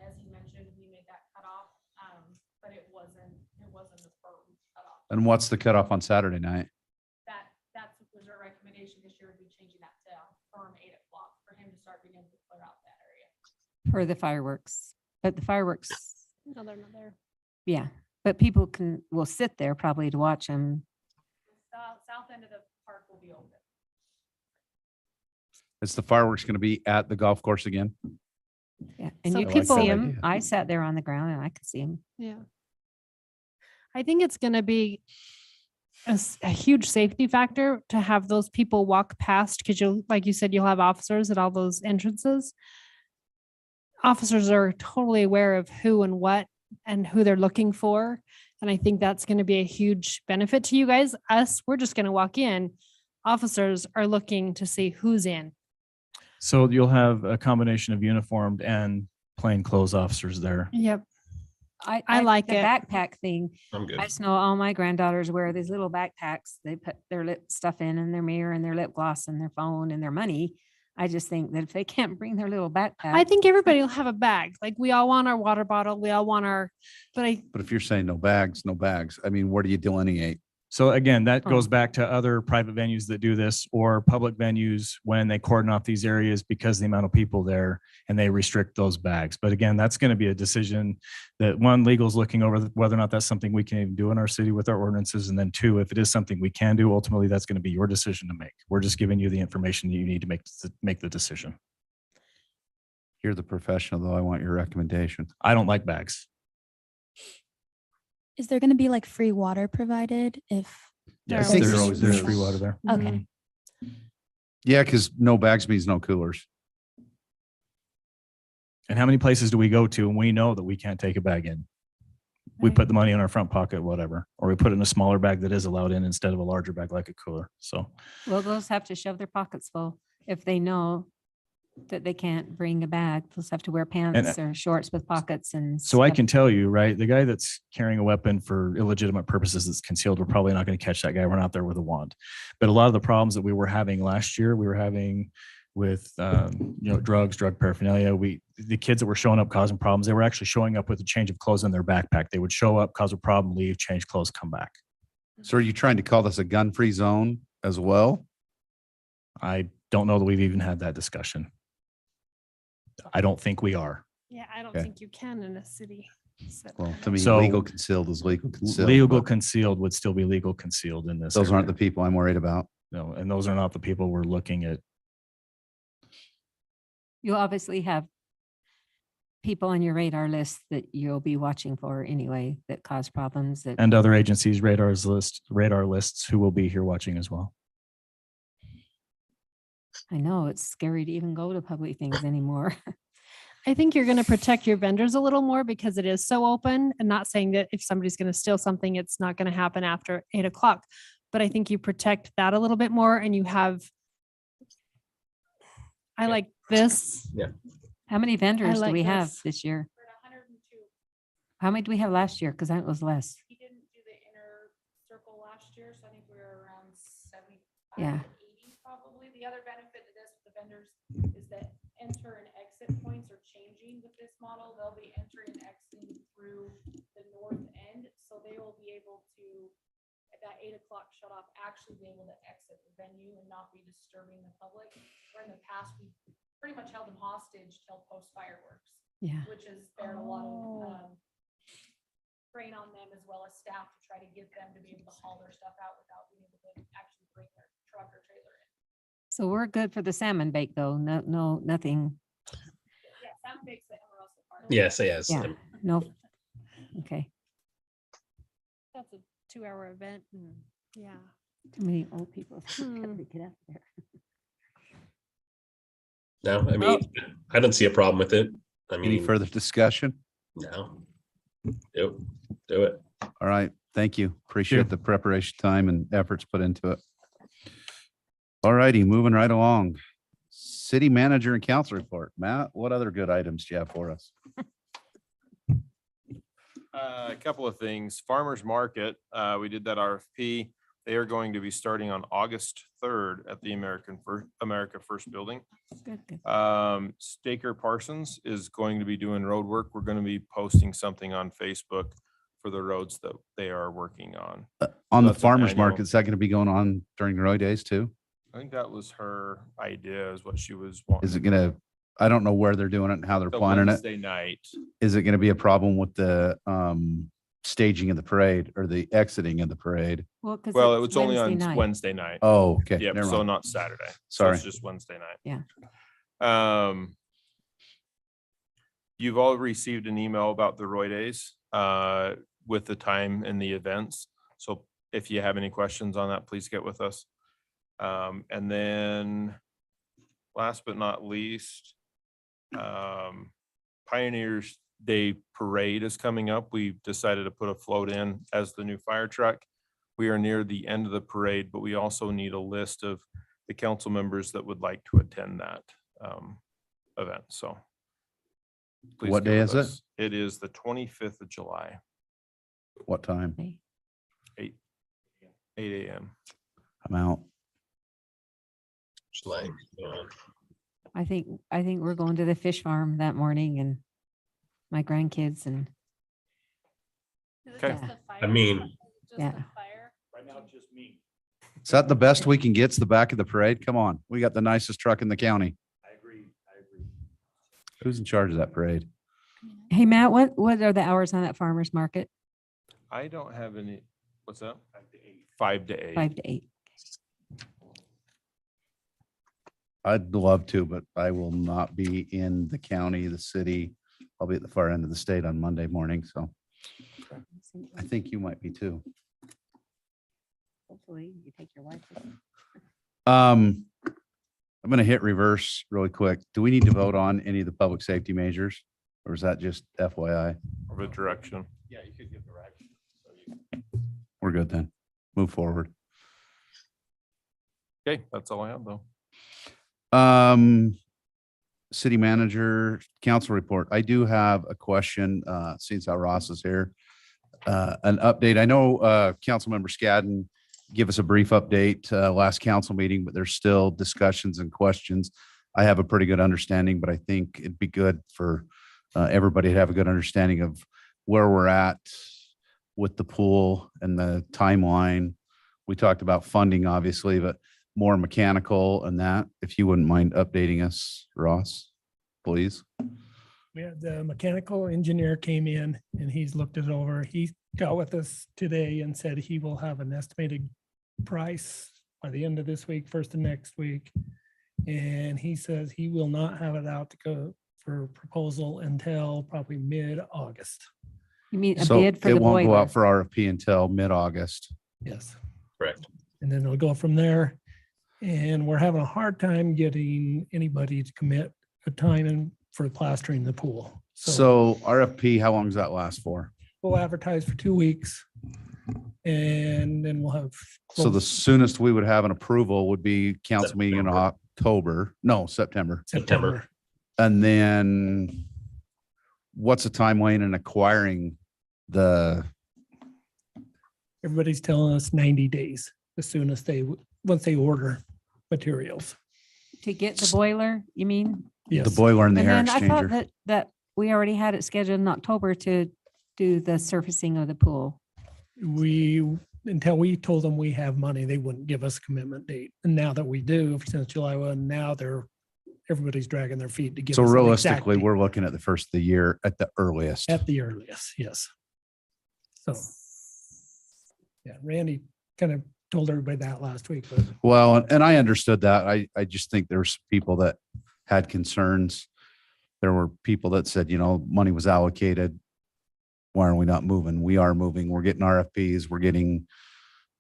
as you mentioned, we made that cutoff, but it wasn't a firm cutoff. And what's the cutoff on Saturday night? That's was a recommendation this year would be changing that to firm 8 o'clock for him to start being able to clear out that area. For the fireworks, but the fireworks, No, they're not there. yeah, but people will sit there probably to watch them. South end of the park will be open. Is the fireworks going to be at the golf course again? Yeah, and So you I can like that see them. idea. I sat there on the ground and I could see them. Yeah. I think it's gonna be a huge safety factor to have those people walk past, because you'll, like you said, you'll have officers at all those entrances. Officers are totally aware of who and what and who they're looking for. And I think that's gonna be a huge benefit to you guys. Us, we're just gonna walk in. Officers are looking to see who's in. So you'll have a combination of uniformed and plainclothes officers there. Yep. I like the it. backpack thing. I'm good. I just know all my granddaughters wear these little backpacks. They put their lip stuff in and their mirror and their lip gloss and their phone and their money. I just think that if they can't bring their little backpack. I think everybody will have a bag. Like we all want our water bottle. We all want our, but But if you're saying no bags, no bags, I mean, where do you delineate? So again, that Oh. goes back to other private venues that do this or public venues when they cordon off these areas because of the amount of people there and they restrict those bags. But again, that's going to be a decision that one, legal's looking over whether or not that's something we can even do in our city with our ordinances. And then two, if it is something we can do, ultimately that's going to be your decision to make. We're just giving you the information that you need to make the decision. You're the professional, though. I want your recommendation. I don't like bags. Is there going to be like free water provided if? Yes, think there's there always there's is. free water there. Okay. Yeah, because no bags means no coolers. And how many places do we go to and we know that we can't take a bag in? We Right. put the money in our front pocket, whatever, or we put it in a smaller bag that is allowed in instead of a larger bag like a cooler. So Well, those have to shove their pockets full if they know that they can't bring a bag. They'll have to wear pants or shorts with pockets and. So I stuff. can tell you, right, the guy that's carrying a weapon for illegitimate purposes that's concealed, we're probably not going to catch that guy. We're not there with a wand. But a lot of the problems that we were having last year, we were having with, drugs, drug paraphernalia. The kids that were showing up causing problems, they were actually showing up with a change of clothes in their backpack. They would show up, cause a problem, leave, change clothes, come back. So are you trying to call this a gun-free zone as well? I don't know that we've even had that discussion. I don't think we are. yeah, I don't Okay. think you can in a city. setting. Well, to me, So- legal concealed is legal concealed. Legal but concealed would still be legal concealed in this. Those aren't the area. people I'm worried about. No, and those are not the people we're looking at. You obviously have people on your radar list that you'll be watching for anyway that cause problems that. And other agencies' radar lists who will be here watching as well. I know it's scary to even go to public things anymore. I think you're going to protect your vendors a little more because it is so open, and not saying that if somebody's going to steal something, it's not going to happen after 8 o'clock. But I think you protect that a little bit more, and you have, I like this. How many vendors do like we have this. this year? We're at 102. How many do we have last year? Because that was less. He didn't do the inner circle last year, so I think we were around 75, Yeah. 80 probably. The other benefit to this with the vendors is that enter and exit points are changing with this model. They'll be entering and exiting through the north end, so they will be able to, at that 8 o'clock shut off, actually be able to exit the venue and not be disturbing the public. Where in the past, we pretty much held them hostage till post fireworks, Yeah. which has bared a lot Oh. of strain on them as well as staff to try to get them to be able to haul their stuff out without being able to actually bring their truck or trailer in. So we're good for the salmon bake though. No, nothing. Yeah, Sam bakes the Emerald part. Yes, yes. Yeah. No. Okay. That's a 2-hour event. And yeah. Too many old people. Hmm. Get up there. No, I mean, I don't see a problem with it. I Any mean, further discussion? no. Do it. All right. Thank you. Appreciate the preparation time and efforts put into it. All righty, moving right along. City manager and council report. Matt, what other good items do you have for us? A couple of things. Farmers Market, we did that RFP. They are going to be starting on August 3rd at the America First Building. Good. Staker Parsons is going to be doing road work. We're going to be posting something on Facebook for the roads that they are working on. On the That's an farmer's annual. market, is that going to be going on during road days too? I think that was her idea is what she was wanting. Is it gonna, I don't know where they're doing it and how they're The planning it. Wednesday night. Is it gonna be a problem with the staging of the parade or the exiting of the parade? Well, because Well, it was only on Wednesday night. Oh, okay. Yep, Never so mind. not Saturday. So Sorry. it's just Wednesday night. Yeah. You've all received an email about the Roy Days with the time and the events. So if you have any questions on that, please get with us. And then last but not least, Pioneers Day Parade is coming up. We've decided to put a float in as the new fire truck. We are near the end of the parade, but we also need a list of the council members that would like to attend that event. So. please What get day with is it? us. It is the 25th of July, What time? 8 a.m. I'm out. Just like, I think we're going to the fish farm that morning and my grandkids and Okay. I mean, yeah. Right now, it's just me. Is that the best we can get? It's the back of the parade? Come on. We got the nicest truck in the county. I agree. I agree. Who's in charge of that parade? Hey, Matt, what are the hours on that farmer's market? I don't have any, what's that? 5 to 8. 5 to 8. I'd love to, but I will not be in the county, the city. I'll be at the far end of the state on Monday morning, so I think you might be too. Hopefully you take your wife. with you. I'm gonna hit reverse really quick. Do we need to vote on any of the public safety measures? Or is that just FYI? Of a direction. Yeah, you could give direction. We're good then. Move forward. Okay, that's all I have though. City manager, council report. I do have a question, since how Ross is here. An update. I know, Councilmember Scadden give us a brief update, last council meeting, but there's still discussions and questions. I have a pretty good understanding, but I think it'd be good for, everybody to have a good understanding of where we're at with the pool and the timeline. We talked about funding, obviously, but more mechanical and that, if you wouldn't mind updating us, Ross, please. We had the mechanical engineer came in and he's looked it over. He got with us today and said he will have an estimated price by the end of this week, first of next week. And he says he will not have it out to go for proposal until probably mid-August. You mean a So bid for it the won't go boiler? out for RFP until mid-August. Yes. correct. And then it'll go from there. And we're having a hard time getting anybody to commit a time in for plastering the pool. So RFP, how long does that last for? We'll advertise for 2 weeks. And then we'll have. So the close soonest we would have an approval would be council meeting in September. September. And then what's the timeline in acquiring the, Everybody's telling us 90 days as soon as once they order materials. To get the boiler, you mean? Yes. the boiler and the And air then I thought exchanger? that we already had it scheduled in October to do the surfacing of the pool. Until we told them we have money, they wouldn't give us a commitment date. And now that we do, since July 1, now everybody's dragging their feet to give So us an exact realistically, date. we're looking at the first of the year at the earliest. At the earliest, yes. So, yeah, Randy kind of told everybody that last week, but Well, and I understood that. I just think there's people that had concerns. There were people that said, money was allocated. Why are we not moving? We are moving. We're getting RFPs, we're getting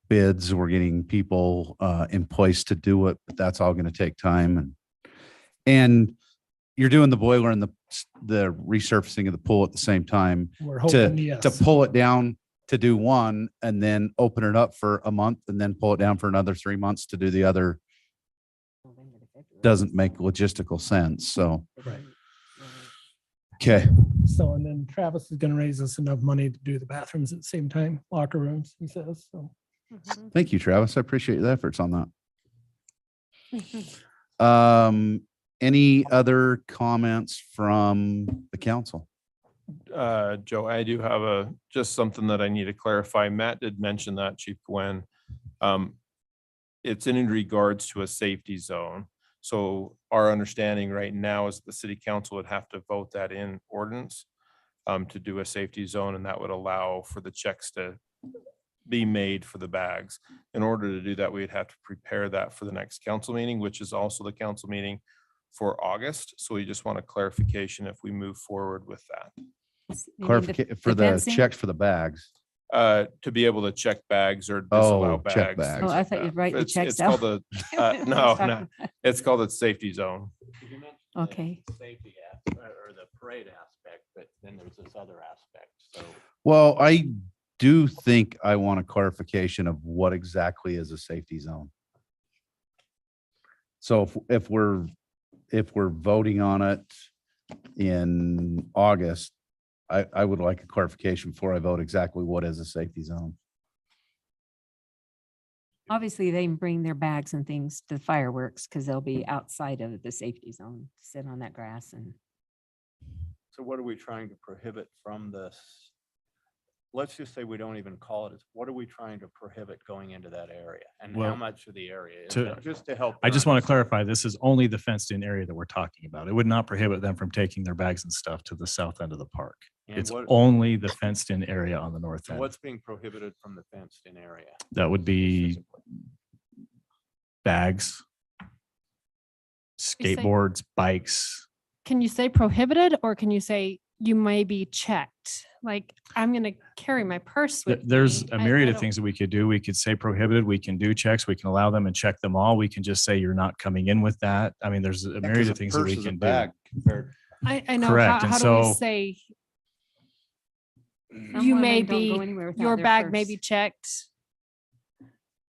bids, we're getting people in place to do it, but that's all going to take time. And you're doing the boiler and the resurfacing of the pool at the same time we're hoping, yes. to pull it down to do one and then open it up for a month and then pull it down for another 3 months to do the other doesn't make logistical sense. So, Right. okay. So, and then Travis is going to raise us enough money to do the bathrooms at the same time, locker rooms, he says, so. Thank you, Travis. I appreciate the efforts on that. Any other comments from the council? Joe, I do have just something that I need to clarify. Matt did mention that, Chief Gwen. it's in regards to a safety zone. So our understanding right now is the city council would have to vote that in ordinance to do a safety zone, and that would allow for the checks to be made for the bags. In order to do that, we'd have to prepare that for the next council meeting, which is also the council meeting for August. So we just want a clarification if we move forward with that. You mean the- Clarification for the fencing? checks for the bags. To be able to check bags or disallow Oh, check bags. bags. things Oh, I like thought that. you'd write the It's- checks it's called out. the- no, it's called a safety zone. You mentioned Okay. the Safety aspect or the parade aspect, but then there's this other aspect. So Well, I do think I want a clarification of what exactly is a safety zone. So if we're voting on it in August, I would like a clarification before I vote exactly what is a safety zone. Obviously, they can bring their bags and things to the fireworks because they'll be outside of the safety zone, sit on that grass and. So what are we trying to prohibit from this? Let's just say we don't even call it, what are we trying to prohibit going into that area? And how Well, much of the area is to- that? Just to help. I their just want to understanding. clarify, this is only the fenced in area that we're talking about. It would not prohibit them from taking their bags and stuff to the south end of the park. And It's what- only the fenced in area on the north so end. what's being prohibited from the fenced in area? That would be specifically? bags, say- skateboards, bikes. Can you say prohibited or can you say you may be checked? Like, I'm gonna carry my purse with There's me. a I myriad of don't- things that we could do. We could say prohibited, we can do checks, we can allow them and check them all. We can just say you're not coming in with that. I mean, there's a myriad of things that we can do. I know. Correct, and How do we so- say you Some may women don't go be, anywhere without your their bag may be purse. checked?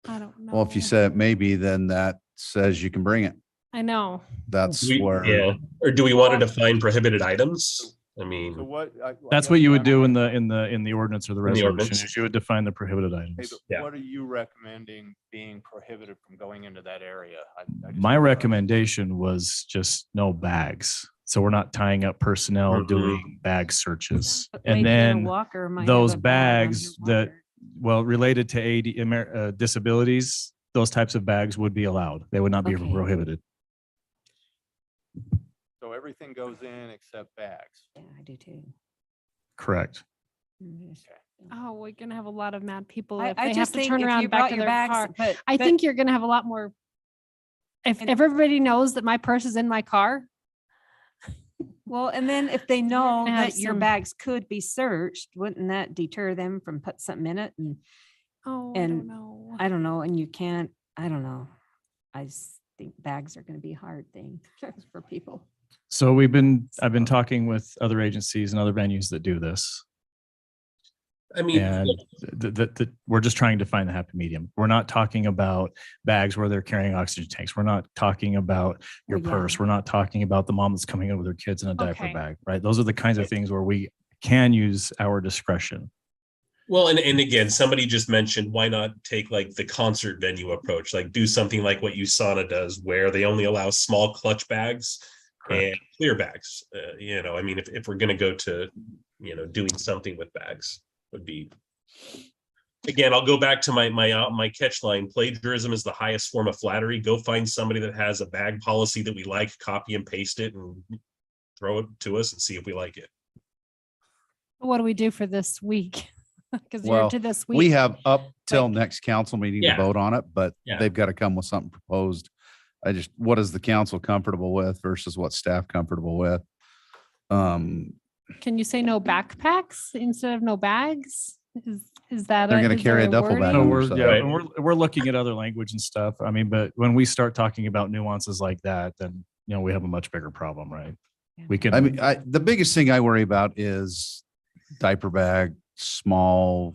I don't know. Well, if you said maybe, then that says you can bring it. I know. That's We- where. Yeah, or do we want to define prohibited items? I So mean, what? That's what you would do in the ordinance or the In the resolution, ordinance. is you would define the prohibited Hey, items. but Yeah. what are you recommending being prohibited from going into that area? I just My wanna- recommendation was just no bags. So we're not tying up personnel Mhm. doing bag searches. But And lady in a then walker might have those a bag on bags her that, walker. well, related to disabilities, those types of bags would be allowed. They would not be Okay. prohibited. So everything goes in except bags. Yeah, I do too. Correct. Oh, we're gonna have a lot of mad people I if they have just to think turn if you around back brought to your their bags, car. but. I but- think you're gonna have a lot more. If And- everybody knows that my purse is in my car, Well, and then if they know gonna have that your some- bags could be searched, wouldn't that deter them from put something in it? And oh, I And don't know. I don't know, and you can't, I don't know. I just think bags are gonna be a hard thing for people. So I've been talking with other agencies and other venues that do this. I mean, And we're just trying to find the happy medium. We're not talking about bags where they're carrying oxygen tanks. We're not talking about your Well, yeah. purse. We're not talking about the mom that's coming in with her kids in a diaper Okay. bag, right? Those are the kinds of things where we can use our discretion. well, and again, somebody just mentioned, why not take like the concert venue approach? Like do something like what USANA does, where they only allow small clutch bags and clear bags. I mean, if we're gonna go to, doing something with bags would be. Again, I'll go back to my catch line. Plagiarism is the highest form of flattery. Go find somebody that has a bag policy that we like, copy and paste it and throw it to us and see if we like it. What do we do for this week? Because you're Well, to this week. we have up till Like- next council meeting to Yeah. vote on it, but Yeah. they've got to come with something proposed. What is the council comfortable with versus what staff comfortable with? Can you say no backpacks instead of no bags? Is that? They're gonna is carry there a duffel bag wording? on So their side. yeah, Right. and we're looking at other language and stuff. I mean, but when we start talking about nuances like that, then, we have a much bigger problem, right? We can. I mean, the biggest thing I worry about is diaper bag, small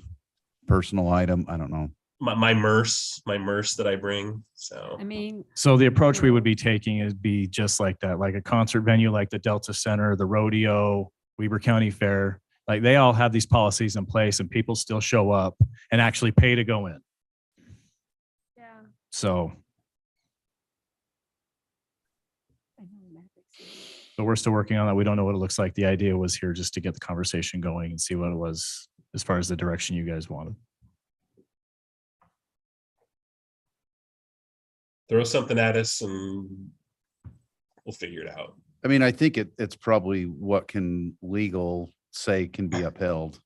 personal item. I don't know. My merce that I bring. So I mean, So the approach we would be taking is be just like that, like a concert venue, like the Delta Center, the rodeo, Weber County Fair. Like they all have these policies in place and people still show up and actually pay to go in. Yeah. So, I know Mavericks. but we're still working on that. We don't know what it looks like. The idea was here just to get the conversation going and see what it was as far as the direction you guys wanted. throw something at us and we'll figure it out. I mean, I think it's probably what can legal say can be upheld.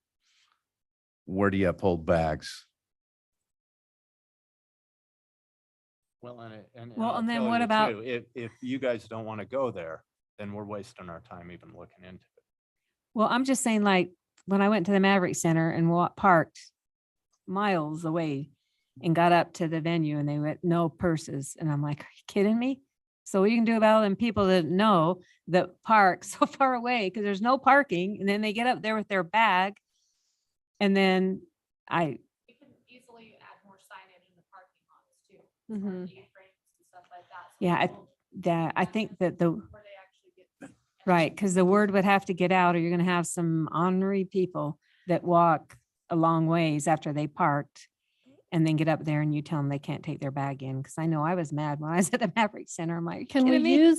Where do you uphold bags? Well, and Well, I'll and then tell what you about- too, if you guys don't want to go there, then we're wasting our time even looking into it. Well, I'm just saying, like, when I went to the Maverick Center and parked miles away and got up to the venue and they went, no purses. And I'm like, are you kidding me? So what you can do about them people that know that park so far away because there's no parking, and then they get up there with their bag. And then We can easily add more signage in the parking lots too. Mhm. A-frames and stuff like that. So Yeah, people I think that the, where they actually get. right, because the word would have to get out, or you're gonna have some ornery people that walk a long ways after they parked and then get up there and you tell them they can't take their bag in. Because I know I was mad when I was at the Maverick Center. I'm like, Can we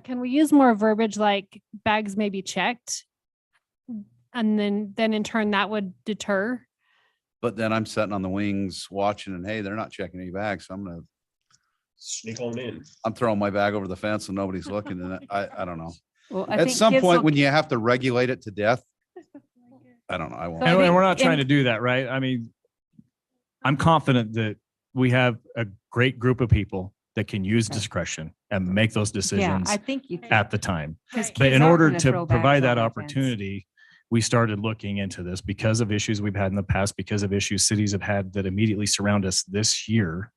can we use more verbiage like bags may be checked? And then in turn that would deter. But then I'm sitting on the wings watching and hey, they're not checking any bags. So Sneak on in. I'm throwing my bag over the fence and nobody's looking. And I don't know. Well, I At think some kids point will- when you have to regulate it to death, I don't know. I won't. So I And think we're not trying in- to do that, right? I mean, I'm confident that we have a great group of people that can use discretion and make those Yeah, decisions I think you. at the time. Because Right. But kids in are order gonna to throw bags provide that over the fence. opportunity, we started looking into this because of issues we've had in the past, because of issues cities have had that immediately surround us this year.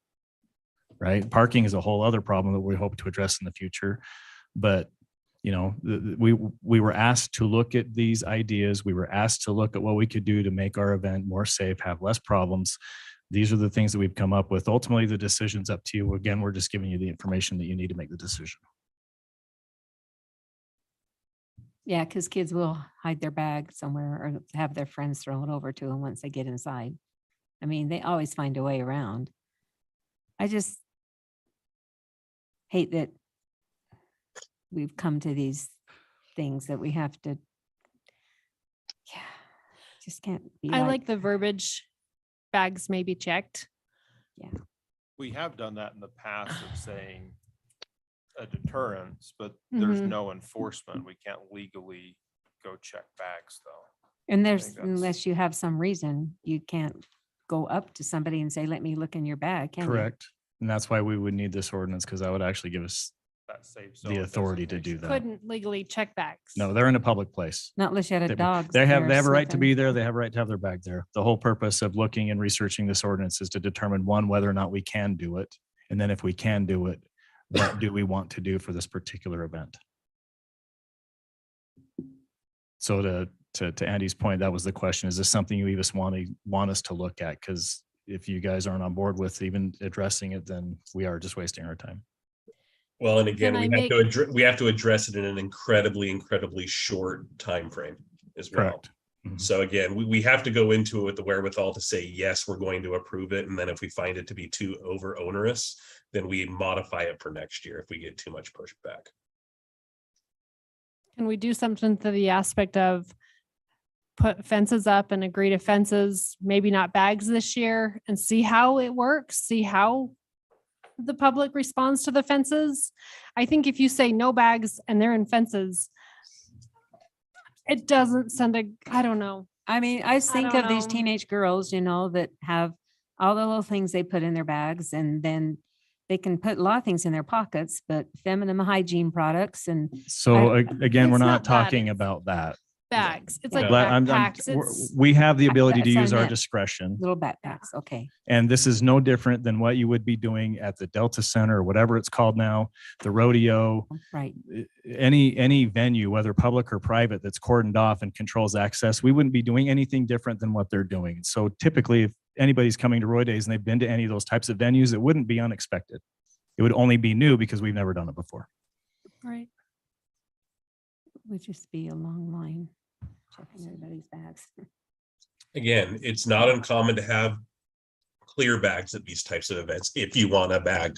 Right? Parking is a whole other problem that we hope to address in the future. But, you know, we were asked to look at these ideas. We were asked to look at what we could do to make our event more safe, have less problems. These are the things that we've come up with. Ultimately, the decision's up to you. Again, we're just giving you the information that you need to make the decision. Yeah, because kids will hide their bag somewhere or have their friends throw it over to them once they get inside. I mean, they always find a way around. I just hate that we've come to these things that we have to. Yeah, just can't be. I like the verbiage, bags may be checked. We have done that in the past of saying a deterrence, but there's Mhm. no enforcement. We can't legally go check bags though. And there's, think that's- unless you have some reason, you can't go up to somebody and say, let me look in your bag, can you? Correct. And that's why we would need this ordinance, because that would actually give us That safe zone the authority to do designation. that. Couldn't legally check bags. No, they're in a public place. Not unless you had a They- dog. They have there a right to sniffing. be there. They have a right to have their bag there. The whole purpose of looking and researching this ordinance is to determine, one, whether or not we can do it. And then if we can do it, what do we want to do for this particular event? So to Andy's point, that was the question. Is this something you even want us to look at? Because if you guys aren't on board with even addressing it, then we are just wasting our time. Well, and again, Can we I have to we have to address it in an incredibly short time frame as well. Correct. Mhm. So again, we have to go into it with the wherewithal to say, yes, we're going to approve it. And then if we find it to be too over onerous, then we modify it for next year if we get too much pushback. Can we do something to the aspect of put fences up and agree to fences, maybe not bags this year, and see how it works, see how the public responds to the fences? I think if you say no bags and they're in fences, it doesn't send I don't know. I mean, I just think don't of these know. teenage girls, you know, that have all the little things they put in their bags, and then they can put a lot of things in their pockets, but feminine hygiene products and So again, we're It's not not that, talking it's- about that. Bags. It's like But backpacks. It's we have the ability to that's what I use our meant. discretion. little backpacks. Okay. And this is no different than what you would be doing at the Delta Center or whatever it's called now, the rodeo, Right. any venue, whether public or private, that's cordoned off and controls access. We wouldn't be doing anything different than what they're doing. So typically, if anybody's coming to Roy Days and they've been to any of those types of venues, it wouldn't be unexpected. It would only be new because we've never done it before. right. Would just be a long line checking everybody's bags. Again, it's not uncommon to have clear bags at these types of events. If you want a bag,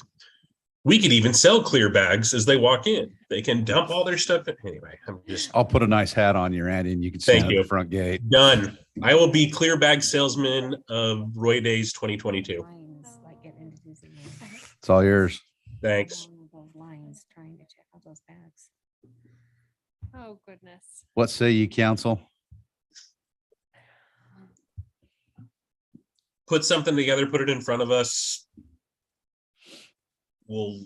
we could even sell clear bags as they walk in. They can dump all their stuff in. Anyway, I'm just I'll put a nice hat on your Andy, and you can Thank stand at you. the front gate. done. I will be clear bag salesman of Roy Days 2022. Lines, like get into Disneyland. It's all yours. Thanks. Along those lines, trying to check out those bags. Oh, goodness. What say you, council? Put something together, put it in front of us. We'll.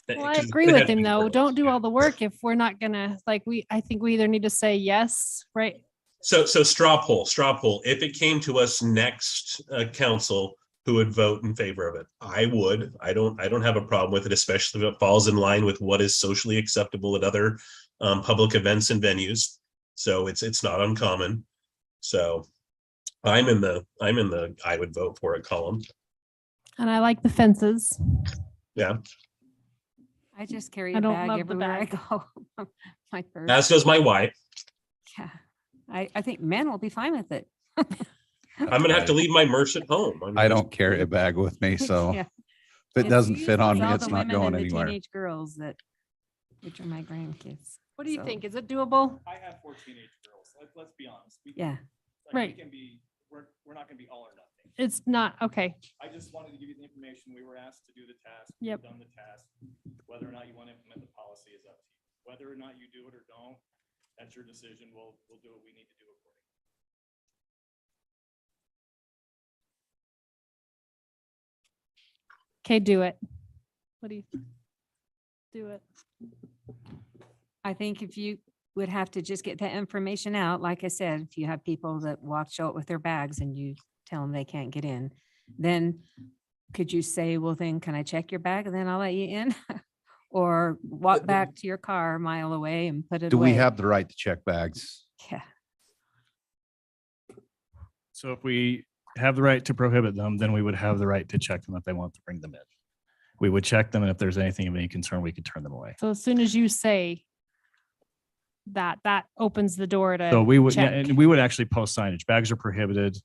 Well, I 'cause it's agree gonna with have to him be though. for us. Don't do all the work if we're not gonna, like, I think we either need to say yes, right? So straw poll. If it came to us next council, who would vote in favor of it? I would. I don't have a problem with it, especially if it falls in line with what is socially acceptable at other public events and venues. So it's not uncommon. So I'm in the I would vote for it column. And I like the fences. Yeah. I just carry I a don't bag love the everywhere I bag. go. My purse. As does my wife. Yeah. I think men will be fine with it. I'm gonna have to leave my merch at home. mean, I don't carry a bag with me, so Yeah. if it It's doesn't fit on me, all it's the not women going and the anywhere. Teenage girls that, which are my grandkids. What do you So, think? Is it doable? I have 4 teenage girls. Let's be honest. Yeah. Right. We're not gonna be all or nothing. It's not, okay. I just wanted to give you the information. We were asked to do the task. Yep. We've done the task. Whether or not you want to implement the policy is up to you. Whether or not you do it or don't, that's your decision. We'll do what we need to do accordingly. Okay, do it. What do you? Do it. I think if you would have to just get that information out, like I said, if you have people that show up with their bags and you tell them they can't get in, then could you say, well, then can I check your bag and then I'll let you in? Or walk back to your car a mile away and put it Do away? we have the right to check bags? Yeah. So if we have the right to prohibit them, then we would have the right to check them if they want to bring them in. We would check them, and if there's anything of any concern, we could turn them away. So as soon as you say that, that opens the door to. So we would, yeah, check. and we would actually post signage. Bags are prohibited,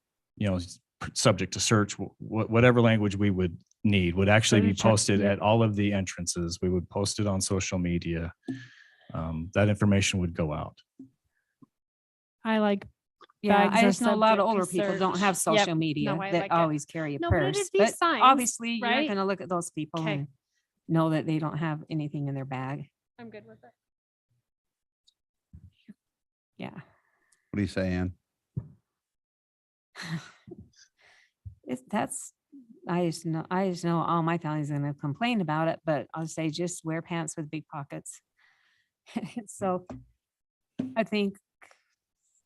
subject to search, whatever language we would need would actually So be to check, posted yeah. at all of the entrances. We would post it on social media. That information would go out. I like. Yeah, bags I are just know a lot of subject to older people don't search. have Yep. social media No, I that like it. always carry a No, but purse. it'd be But signs, obviously, you're not right? gonna look at those people Okay. and know that they don't have anything in their bag. I'm good with it. Yeah. What do you say, Ann? I just know all my family's gonna complain about it, but I'll say just wear pants with big pockets. So I think,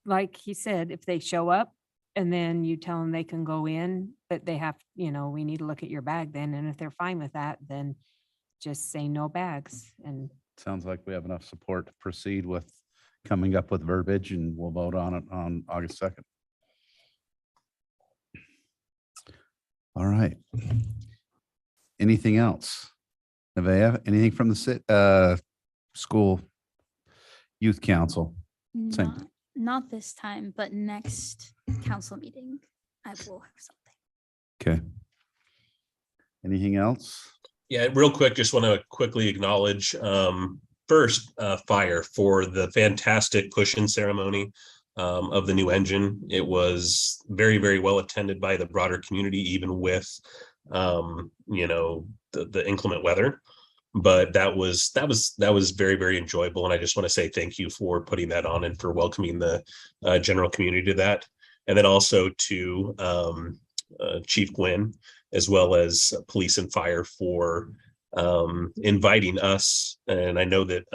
like he said, if they show up and then you tell them they can go in, but they have, we need to look at your bag then. And if they're fine with that, then just say no bags. And Sounds like we have enough support to proceed with coming up with verbiage, and we'll vote on it on August 2nd. All right. Anything else? Nevaeh, anything from the school youth council? Same. Not this time, but next council meeting, I will have something. Okay. Anything else? Yeah, real quick, just want to quickly acknowledge first Fire for the fantastic push-in ceremony of the new engine. It was very, very well attended by the broader community, even with the inclement weather. But that was very, very enjoyable, and I just want to say thank you for putting that on and for welcoming the general community to that, and then also to Chief Gwynn, as well as police and fire for inviting us. And I know that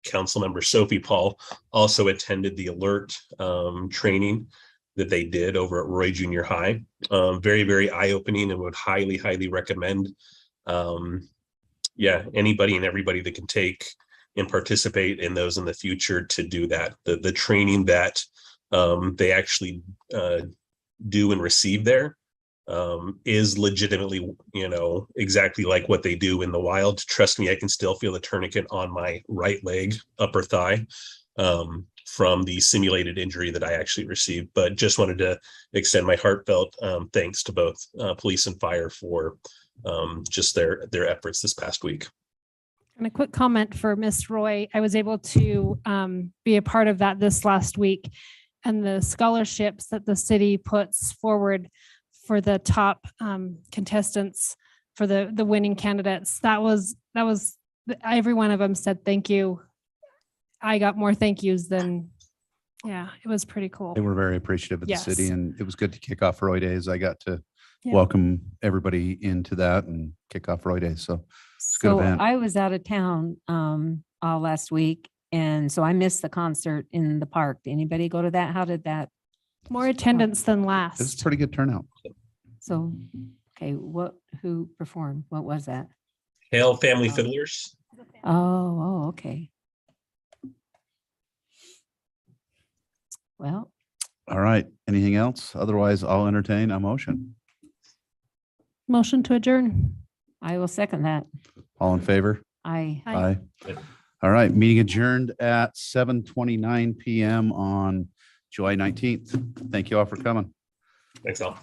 Councilmember Sophie Paul also attended the alert training that they did over at Roy Junior High. Very, very eye-opening, and would highly, highly recommend anybody and everybody that can take and participate in those in the future to do that. The training that they actually do and receive there is legitimately, exactly like what they do in the wild. Trust me, I can still feel the tourniquet on my right leg, upper thigh, from the simulated injury that I actually received. But just wanted to extend my heartfelt thanks to both police and fire for just their efforts this past week. And a quick comment for Miss Roy. I was able to be a part of that this last week, and the scholarships that the city puts forward for the top contestants, for the winning candidates. That was, every one of them said, thank you. I got more thank yous than, yeah, it was pretty cool. They were very appreciative of the city, Yes. and it was good to kick off Roy Days. I got to Yeah. welcome everybody into that and kick off Roy Days. So a good So event. I was out of town all last week, and so I missed the concert in the park. Did anybody go to that? How did that? More attendance than it was a last. pretty good turnout. So, okay, who performed? What was that? Hail Family Fiddlers. Oh, okay. Well, All right. Anything else? Otherwise, I'll entertain a motion. Motion to adjourn. I will second that. All in favor? I. Aye. All right. Meeting adjourned at 7:29 PM on July 19th. Thank you all for coming. Thanks all.